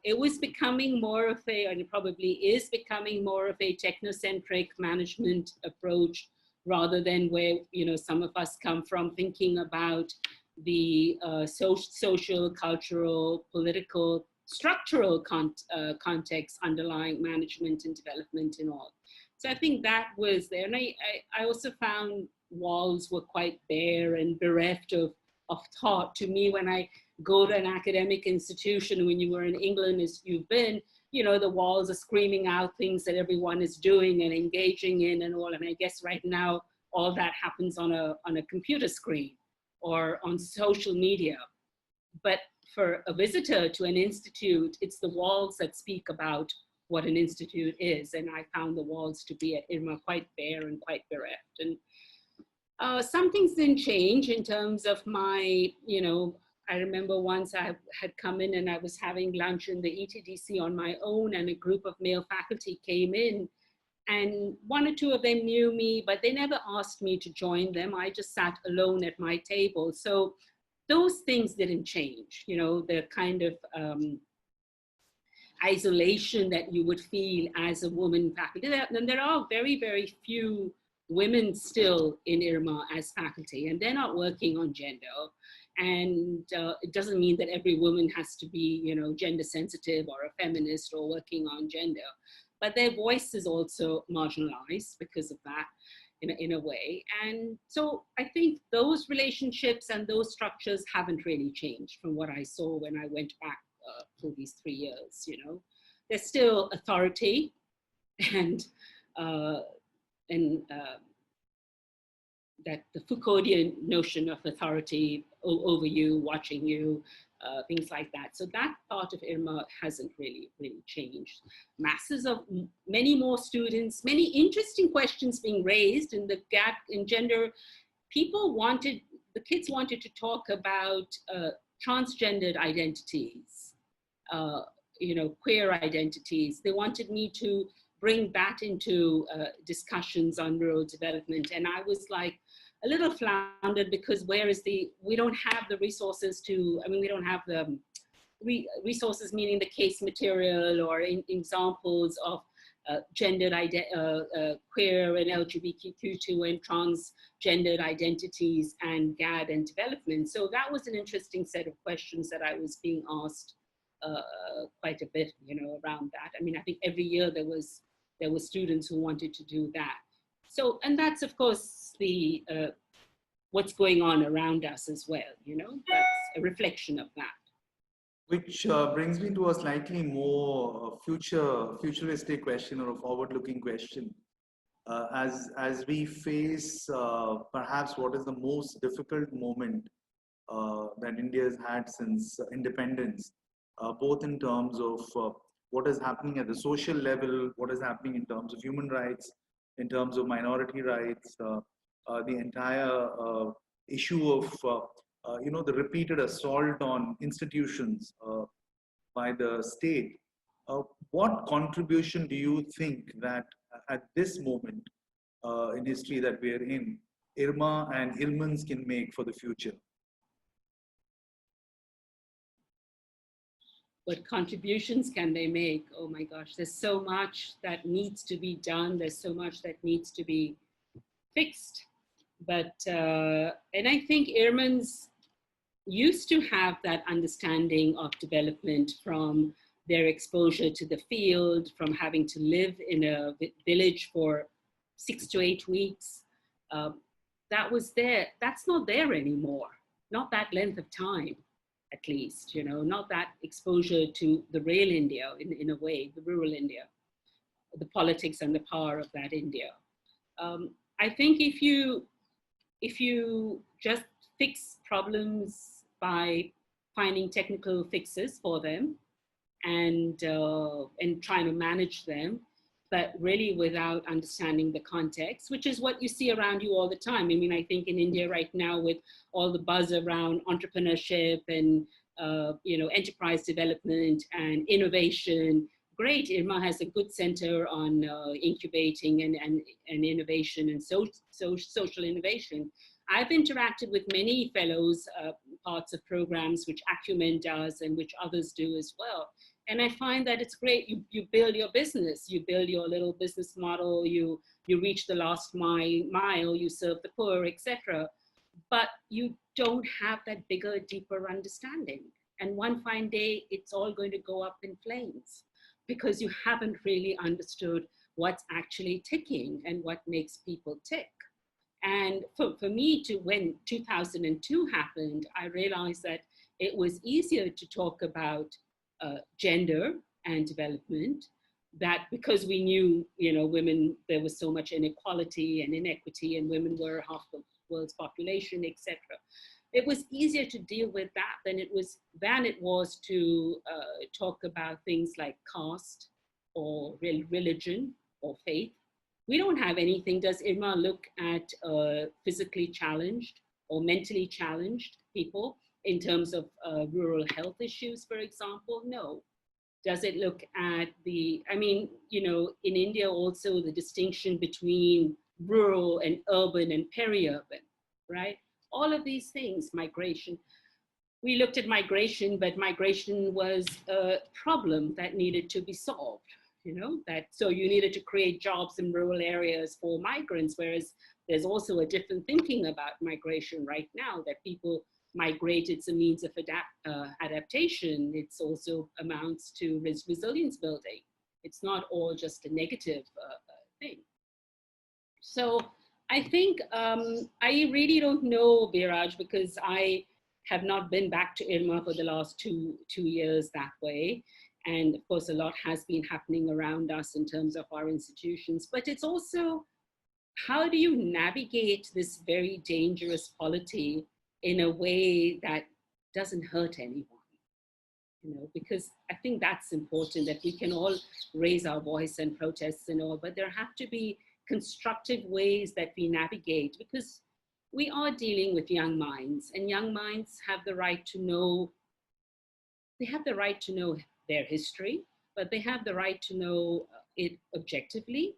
it was becoming more of and it probably is becoming more of a technocentric management approach, rather than where some of us come from, thinking about the social, cultural, political, structural context underlying management and development and all. So I think that was there. And I also found walls were quite bare and bereft of thought. To me, when I go to an academic institution, when you were in England as you've been, the walls are screaming out things that everyone is doing and engaging in and all. And I guess right now, all that happens on a computer screen or on social media. But for a visitor to an institute, it's the walls that speak about what an institute is. And I found the walls to be at IRMA quite bare and quite bereft. And some things didn't change in terms of my, I remember once I had come in and I was having lunch in the ETDC on my own, and a group of male faculty came in, and one or two of them knew me, but they never asked me to join them. I just sat alone at my table. So those things didn't change, the kind of isolation that you would feel as a woman faculty. And there are very, very few women still in IRMA as faculty, and they're not working on gender. And it doesn't mean that every woman has to be, gender sensitive or a feminist or working on gender, but their voice is also marginalized because of that in a way. And so I think those relationships and those structures haven't really changed from what I saw when I went back through these 3 years, There's still authority and that the Foucauldian notion of authority over you, watching you, things like that. So that part of IRMA hasn't really changed. Masses of many more students, many interesting questions being raised in the gap in gender. The kids wanted to talk about transgendered identities, queer identities. They wanted me to bring that into discussions on rural development. And I was like a little floundered, because we don't have the resources we don't have the resources, meaning the case material or examples of gendered, queer and LGBTQ2 and transgendered identities and GAD and development. So that was an interesting set of questions that I was being asked quite a bit, around that. I mean, I think every year there were students who wanted to do that. So, and that's of course the what's going on around us as well, that's a reflection of that. Which brings me to a slightly more futuristic question or a forward-looking question. As we face perhaps what is the most difficult moment that India has had since independence, both in terms of what is happening at the social level, what is happening in terms of human rights, in terms of minority rights, the entire issue of the repeated assault on institutions by the state. What contribution do you think that at this moment in history that we are in, IRMA and IRMANS can make for the future? What contributions can they make? Oh my gosh, there's so much that needs to be done. There's so much that needs to be fixed. But, and I think IRMANS used to have that understanding of development from their exposure to the field, from having to live in a village for 6 to 8 weeks. That was there. That's not there anymore. Not that length of time, at least, you know, not that exposure to the real India in a way, the rural India, the politics and the power of that India. I think if you just fix problems by finding technical fixes for them and trying to manage them, but really without understanding the context, which is what you see around you all the time. I mean, I think in India right now with all the buzz around entrepreneurship and enterprise development and innovation, great, IRMA has a good center on incubating and innovation and social innovation. I've interacted with many fellows, parts of programs which Acumen does and which others do as well. And I find that it's great. You build your business, you build your little business model, you reach the last mile, you serve the poor, etc. But you don't have that bigger, deeper understanding. And one fine day, it's all going to go up in flames because you haven't really understood what's actually ticking and what makes people tick. And for me, when 2002 happened, I realized that it was easier to talk about gender and development, that because we knew, women, there was so much inequality and inequity, and women were half the world's population, etc. It was easier to deal with that than it was to talk about things like caste or religion or faith. We don't have anything. Does IRMA look at physically challenged or mentally challenged people in terms of rural health issues, for example? No. Does it look at in India also the distinction between rural and urban and peri-urban, right? All of these things, migration. We looked at migration, but migration was a problem that needed to be solved, so you needed to create jobs in rural areas for migrants, whereas there's also a different thinking about migration right now, that people migrate, it's a means of adaptation. It's also amounts to resilience building. It's not all just a negative thing. So I think I really don't know, Biraj, because I have not been back to IRMA for the last two years that way. And of course, a lot has been happening around us in terms of our institutions, but it's also, how do you navigate this very dangerous polity in a way that doesn't hurt anyone? Because I think that's important, that we can all raise our voice and protests and all, but there have to be constructive ways that we navigate, because we are dealing with young minds, and young minds have the right to know, their history, but they have the right to know it objectively.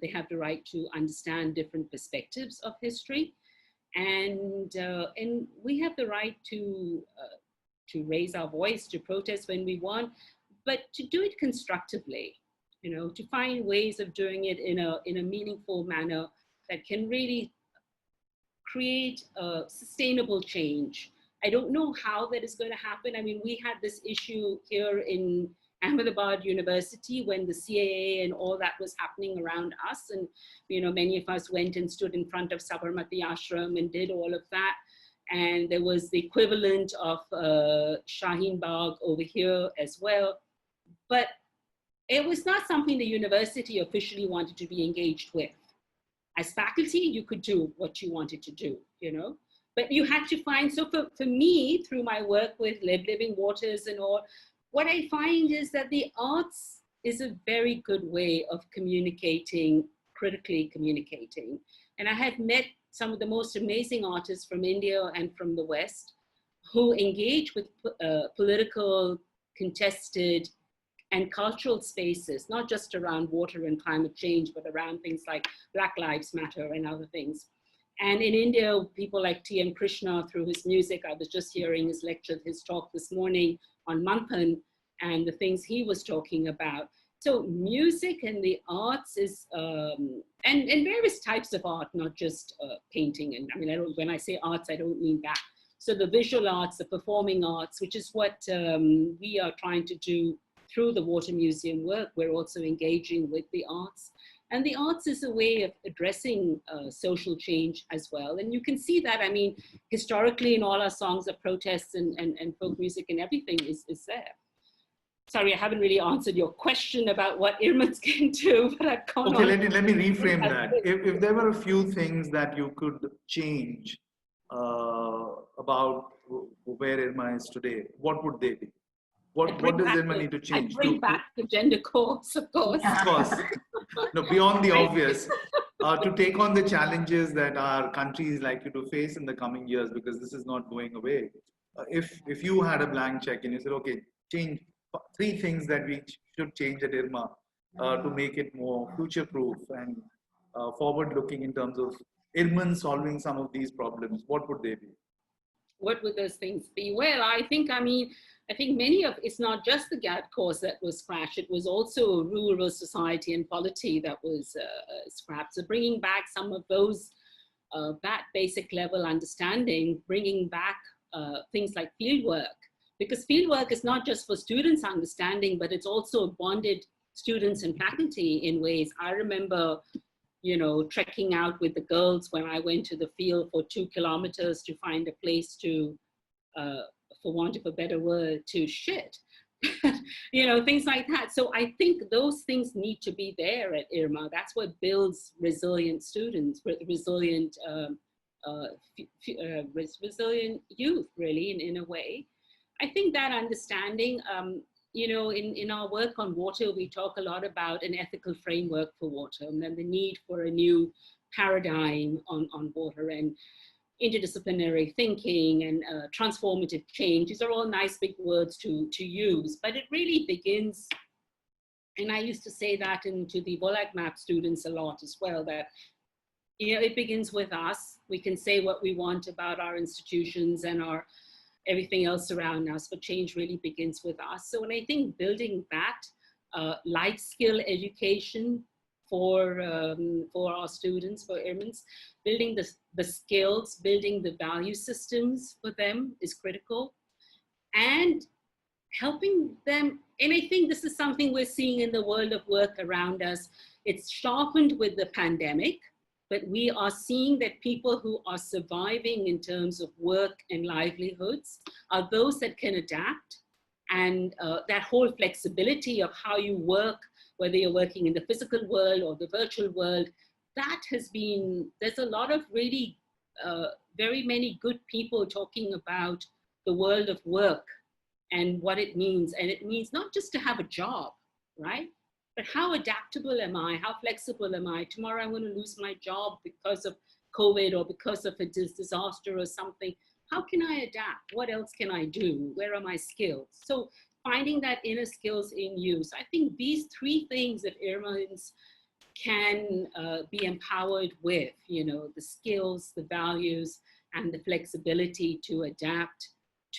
They have the right to understand different perspectives of history. And we have the right to raise our voice, to protest when we want, but to do it constructively, to find ways of doing it in a meaningful manner that can really create a sustainable change. I don't know how that is going to happen. I mean, we had this issue here in Ahmedabad University when the CAA and all that was happening around us. And, many of us went and stood in front of Sabarmati Ashram and did all of that. And there was the equivalent of Shaheen Bagh over here as well. But it was not something the university officially wanted to be engaged with. As faculty, you could do what you wanted to do, you know, but you had to find, so for me, through my work with Living Waters and all, what I find is that the arts is a very good way of communicating, critically communicating. And I have met some of the most amazing artists from India and from the West who engage with political, contested, and cultural spaces, not just around water and climate change, but around things like Black Lives Matter and other things. And in India, people like T.M. Krishna, through his music, I was just hearing his lecture, his talk this morning on Manthan, and the things he was talking about. So music and the arts is, and various types of art, not just painting. And I mean, when I say arts, I don't mean that. So the visual arts, the performing arts, which is what we are trying to do through the Water Museum work. We're also engaging with the arts. And the arts is a way of addressing social change as well. And you can see that, I mean, historically in all our songs of protests and folk music and everything is there. Sorry, I haven't really answered your question about what IRMAs can do, but I've gone on. Okay, let me reframe that. If there were a few things that you could change about where IRMA is today, what would they be? What does IRMA need to change? I bring back the gender course, of course. Of course. No, beyond the obvious, to take on the challenges that our country is likely to face in the coming years, because this is not going away. If you had a blank check and you said, okay, change 3 things that we should change at IRMA to make it more future-proof and forward-looking in terms of IRMA solving some of these problems, what would they be? What would those things be? Well, I think many of, it's not just the GAD course that was scratched, it was also rural society and polity that was scrapped. So bringing back some of those, that basic level understanding, bringing back things like fieldwork, because fieldwork is not just for students understanding, but it's also bonded students and faculty in ways. I remember, you know, trekking out with the girls when I went to the field for 2 kilometers to find a place to, for want of a better word, to shit. You know, things like that. So I think those things need to be there at IRMA. That's what builds resilient students, resilient youth, really, in a way. I think that understanding, you know, in our work on water, we talk a lot about an ethical framework for water, and then the need for a new paradigm on water and interdisciplinary thinking and transformative change. These are all nice big words to use, but it really begins, and I used to say that to the Bolag Map students a lot as well, that, you know, it begins with us. We can say what we want about our institutions and our everything else around us, but change really begins with us. So when I think building that life skill education for our students, for IRMANs, building the skills, building the value systems for them is critical, and helping them. And I think this is something we're seeing in the world of work around us. It's sharpened with the pandemic, but we are seeing that people who are surviving in terms of work and livelihoods are those that can adapt, and that whole flexibility of how you work, whether you're working in the physical world or the virtual world, that has been, there's a lot of really very many good people talking about the world of work and what it means. And it means not just to have a job, right? But how adaptable am I? How flexible am I? Tomorrow I'm going to lose my job because of COVID or because of a disaster or something. How can I adapt? What else can I do? Where are my skills? So finding that inner skills in use. I think these 3 things that IRMANs can be empowered with, you know, the skills, the values, and the flexibility to adapt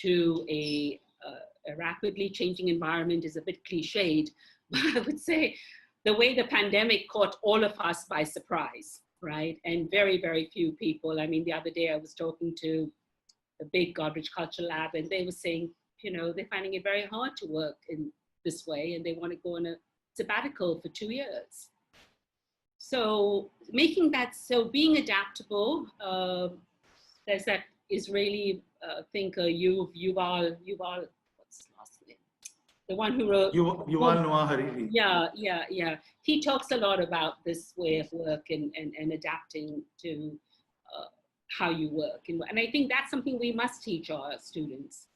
to a rapidly changing environment is a bit cliched. But I would say the way the pandemic caught all of us by surprise, right? And very, very few people. I mean, the other day I was talking to a big Godrej Culture Lab, and they were saying, you know, they're finding it very hard to work in this way, and they want to go on a sabbatical for 2 years. So making that, so being adaptable, there's that Israeli thinker Yuval, what's his last name? The one who wrote Yuval Noah Hariri. Yeah. He talks a lot about this way of work and adapting to how you work. And I think that's something we must teach our students.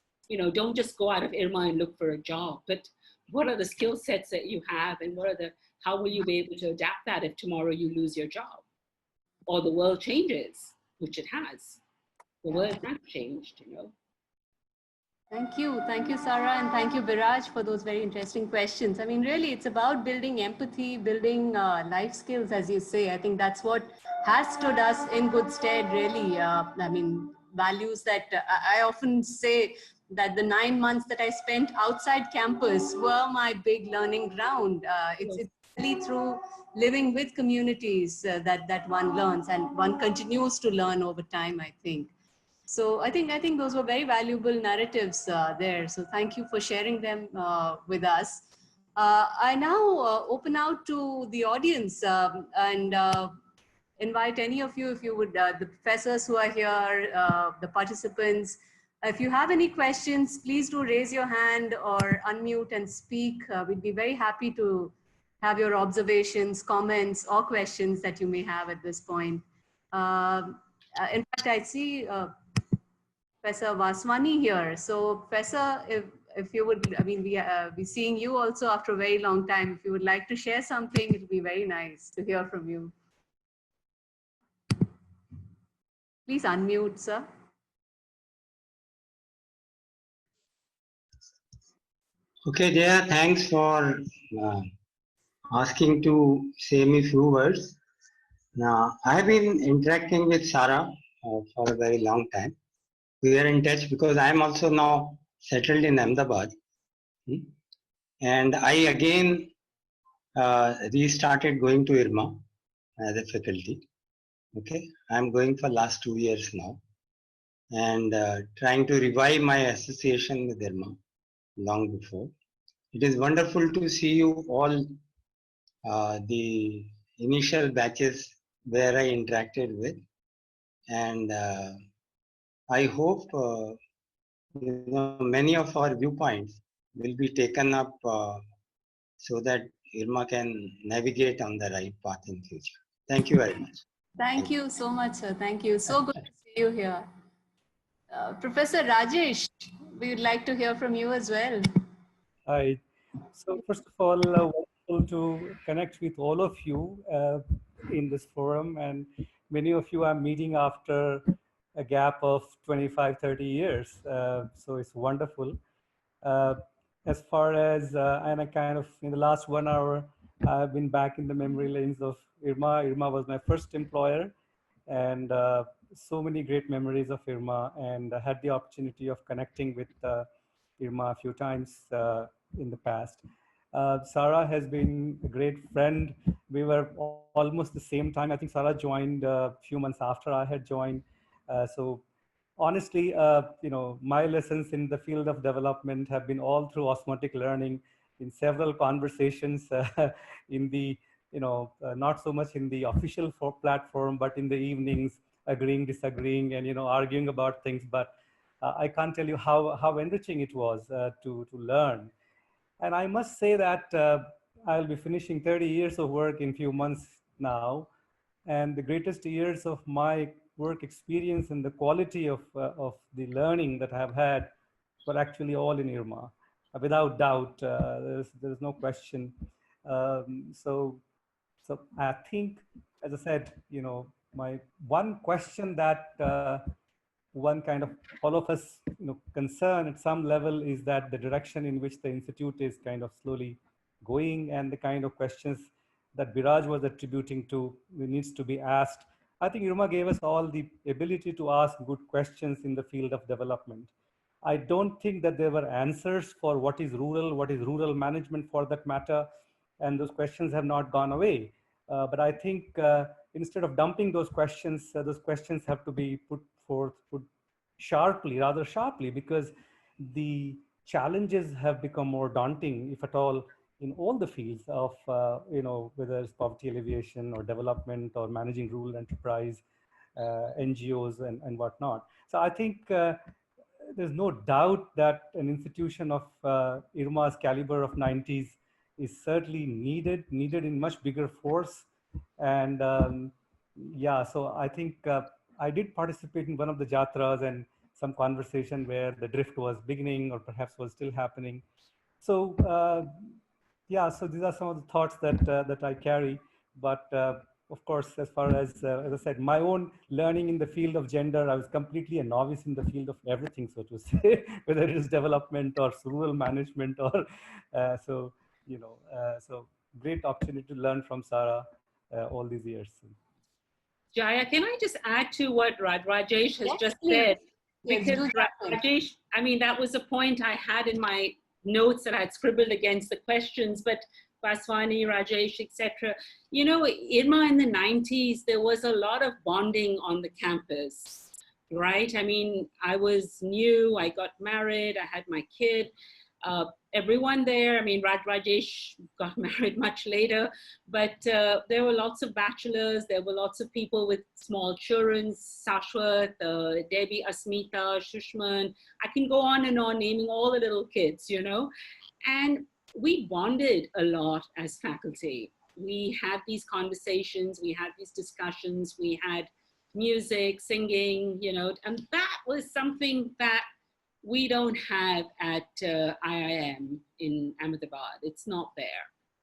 Don't just go out of IRMA and look for a job, but what are the skill sets that you have, and how will you be able to adapt that if tomorrow you lose your job or the world changes, which it has. The world has changed, Thank you, Sara, and thank you, Biraj, for those very interesting questions. I mean, really, it's about building empathy, building life skills, as you say. I think that's what has stood us in good stead, really. I mean, values that I often say that the 9 months that I spent outside campus were my big learning ground. It's really through living with communities that one learns, and one continues to learn over time, I think. So I think those were very valuable narratives there. So thank you for sharing them with us. I now open out to the audience and invite any of you, if you would, the professors who are here, the participants. If you have any questions, please do raise your hand or unmute and speak. We'd be very happy to have your observations, comments, or questions that you may have at this point. In fact, I see Professor Vaswani here. So Professor, if you would, I mean, we seeing you also after a very long time. If you would like to share something, it would be very nice to hear from you. Please unmute, sir. Okay, Jaya, thanks for asking to say me few words. Now, I have been interacting with Sara for a very long time. We are in touch because I am also now settled in Ahmedabad. And I again restarted going to IRMA as a faculty. Okay, I am going for last 2 years now and trying to revive my association with IRMA long before. It is wonderful to see you all, the initial batches where I interacted with, and I hope many of our viewpoints will be taken up so that IRMA can navigate on the right path in future. Thank you very much. Thank you so much, sir. Thank you. So good to see you here. Professor Rajesh, we would like to hear from you as well. Hi. So first of all, wonderful to connect with all of you in this forum, and many of you I'm meeting after a gap of 25, 30 years. So it's wonderful. As far as, and I kind of, in the last 1 hour, I've been back in the memory lanes of IRMA. IRMA was my first employer, and so many great memories of IRMA, and I had the opportunity of connecting with IRMA a few times in the past. Sara has been a great friend. We were almost the same time. I think Sara joined a few months after I had joined. So honestly, my lessons in the field of development have been all through osmotic learning, in several conversations in the, not so much in the official platform, but in the evenings, agreeing, disagreeing, and, arguing about things. But I can't tell you how enriching it was to learn. And I must say that I'll be finishing 30 years of work in a few months now. And the greatest years of my work experience and the quality of the learning that I've had were actually all in IRMA. Without doubt, there's no question. So I think, as I said, my one question that one kind of all of us concern at some level is that the direction in which the institute is kind of slowly going, and the kind of questions that Biraj was attributing to needs to be asked. I think IRMA gave us all the ability to ask good questions in the field of development. I don't think that there were answers for what is rural management for that matter, and those questions have not gone away. But I think instead of dumping those questions have to be put forth rather sharply, because the challenges have become more daunting, if at all, in all the fields of, whether it's poverty alleviation or development or managing rural enterprise. NGOs and whatnot. So I think there's no doubt that an institution of IRMA's caliber of 90s is certainly needed in much bigger force. And yeah, so I think I did participate in one of the jatras and some conversation where the drift was beginning or perhaps was still happening. So yeah, so these are some of the thoughts that I carry. But of course, as far as I said, my own learning in the field of gender, I was completely a novice in the field of everything, so to say, whether it is development or rural management or so, you know, so great opportunity to learn from Sara all these years. Jaya, can I just add to what Rajesh has just said? Because Rajesh, I mean, that was a point I had in my notes that I'd scribbled against the questions, but Vaswani, Rajesh, etc. You know, IRMA in the 90s, there was a lot of bonding on the campus, right? I mean, I was new, I got married, I had my kid. Everyone there, I mean, Rajesh got married much later, but there were lots of bachelors, there were lots of people with small children, Sashwat, Debbie, Asmita, Shushman. I can go on and on naming all the little kids, you know, and we bonded a lot as faculty. We had these conversations, we had these discussions, we had music, singing, you know, and that was something that we don't have at IIM in Ahmedabad. It's not there,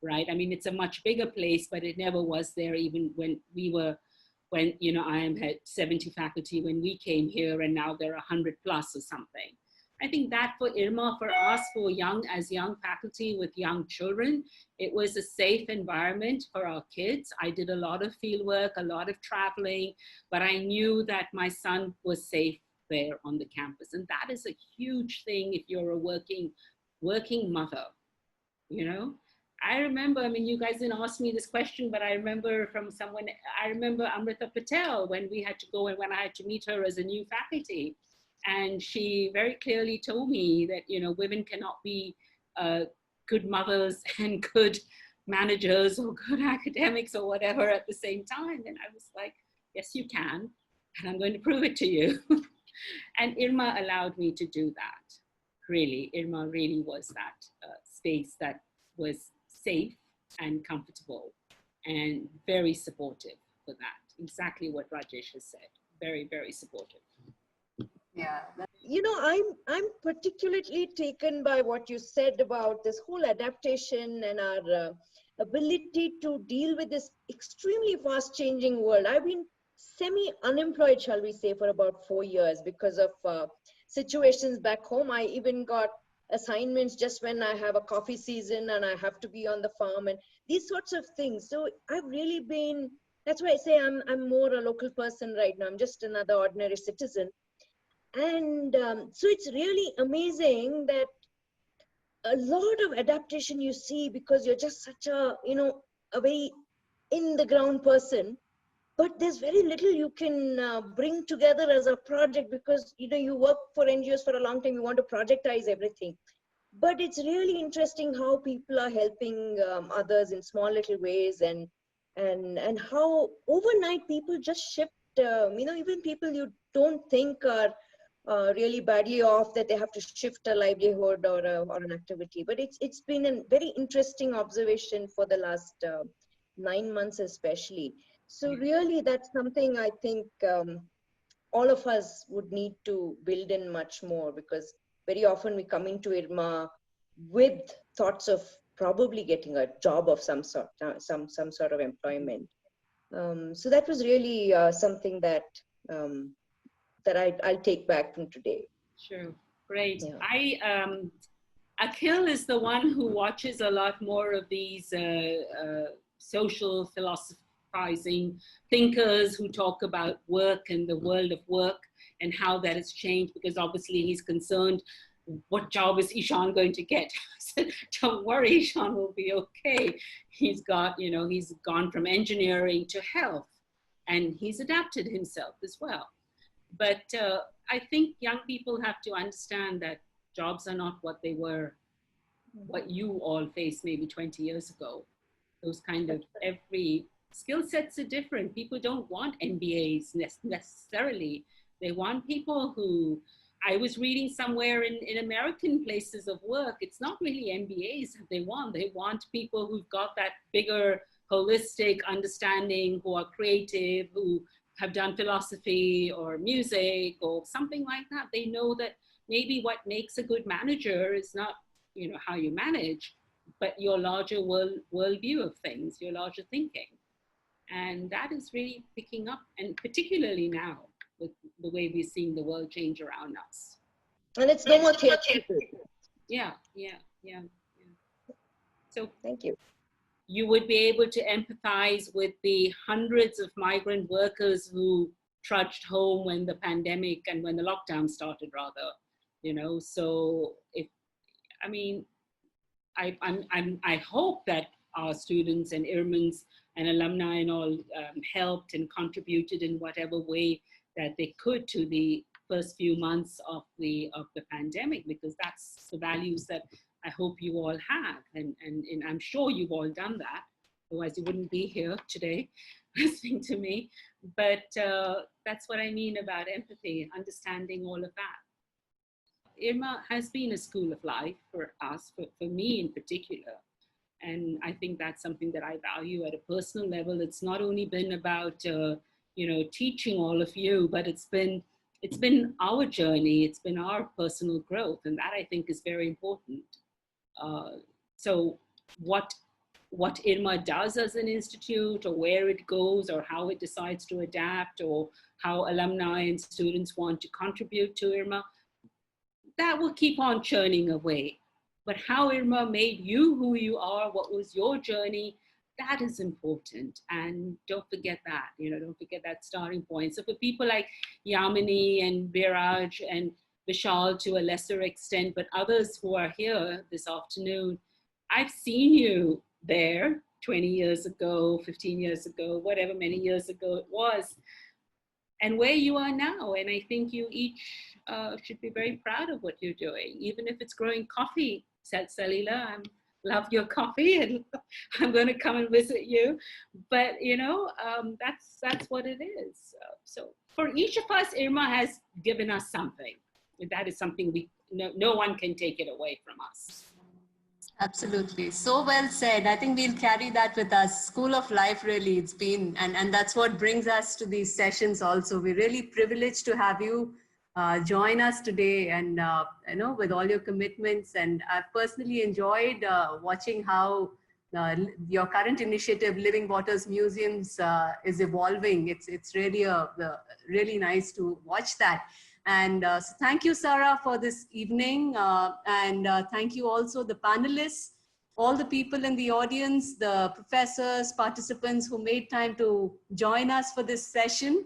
right? I mean, it's a much bigger place, but it never was there even when you know, IIM had 70 faculty when we came here, and now there are 100 plus or something. I think that for IRMA, for us, for young faculty with young children, it was a safe environment for our kids. I did a lot of field work, a lot of traveling, but I knew that my son was safe there on the campus. And that is a huge thing if you're a working mother, you know? I remember, I mean, you guys didn't ask me this question, but I remember from someone, I remember Amrita Patel when we had to go and when I had to meet her as a new faculty. And she very clearly told me that, you know, women cannot be good mothers and good managers or good academics or whatever at the same time. And I was like, yes, you can. And I'm going to prove it to you. And IRMA allowed me to do that. Really, IRMA really was that space that was safe and comfortable and very supportive for that. Exactly what Rajesh has said. Very, very supportive. Yeah. You know, I'm particularly taken by what you said about this whole adaptation and our ability to deal with this extremely fast changing world. I've been semi-unemployed, shall we say, for about 4 years because of situations back home. I even got assignments just when I have a coffee season and I have to be on the farm and these sorts of things. So I've really been, that's why I say I'm more a local person right now. I'm just another ordinary citizen. And so it's really amazing that a lot of adaptation you see because you're just such a, you know, a very in the ground person. But there's very little you can bring together as a project because, you know, you work for NGOs for a long time, you want to projectize everything. But it's really interesting how people are helping others in small little ways and how overnight people just shift, you know, even people you don't think are really badly off that they have to shift a livelihood or an activity. But it's been a very interesting observation for the last 9 months especially. So really, that's something I think all of us would need to build in much more because very often we come into IRMA with thoughts of probably getting a job of some sort, some sort of employment. So that was really something that I'll take back from today. Sure, great. Yeah. Akhil is the one who watches a lot more of these social philosophizing thinkers who talk about work and the world of work and how that has changed, because obviously he's concerned, what job is Ishan going to get? I said, don't worry, Ishan will be okay. He's got, you know, he's gone from engineering to health and he's adapted himself as well. But I think young people have to understand that jobs are not what they were, what you all faced maybe 20 years ago. Those kind of every skill sets are different. People don't want MBAs necessarily. They want people who, I was reading somewhere in American places of work, it's not really MBAs that they want. They want people who've got that bigger holistic understanding, who are creative, who have done philosophy or music or something like that. They know that maybe what makes a good manager is not, you know, how you manage, but your larger worldview of things, your larger thinking. And that is really picking up, and particularly now with the way we're seeing the world change around us. And it's no more theoretical. Yeah. So thank you. You would be able to empathize with the hundreds of migrant workers who trudged home when the pandemic and when the lockdown started, rather, you know. So I hope that our students and IRMANs and alumni and all helped and contributed in whatever way that they could to the first few months of the pandemic, because that's the values that I hope you all have, and I'm sure you've all done that, otherwise you wouldn't be here today listening to me. But that's what I mean about empathy, understanding all of that. IRMA has been a school of life for us, for me in particular. And I think that's something that I value at a personal level. It's not only been about, teaching all of you, but it's been our journey. It's been our personal growth. And that I think is very important. So what IRMA does as an institute, or where it goes, or how it decides to adapt, or how alumni and students want to contribute to IRMA, that will keep on churning away. But how IRMA made you who you are, what was your journey, that is important. And don't forget that, don't forget that starting point. So for people like Yamini and Biraj and Vishal to a lesser extent, but others who are here this afternoon, I've seen you there 20 years ago, 15 years ago, whatever many years ago it was, and where you are now. And I think you each should be very proud of what you're doing, even if it's growing coffee. Salila, I love your coffee, and I'm going to come and visit you. But that's what it is. So for each of us, IRMA has given us something. That is something no one can take it away from us. Absolutely. So well said. I think we'll carry that with us. School of life, really, it's been, and that's what brings us to these sessions also. We're really privileged to have you join us today, and with all your commitments. And I've personally enjoyed watching how your current initiative, Living Waters Museums, is evolving. It's really really nice to watch that. And so thank you, Sara, for this evening. And thank you also the panelists, all the people in the audience, the professors, participants who made time to join us for this session.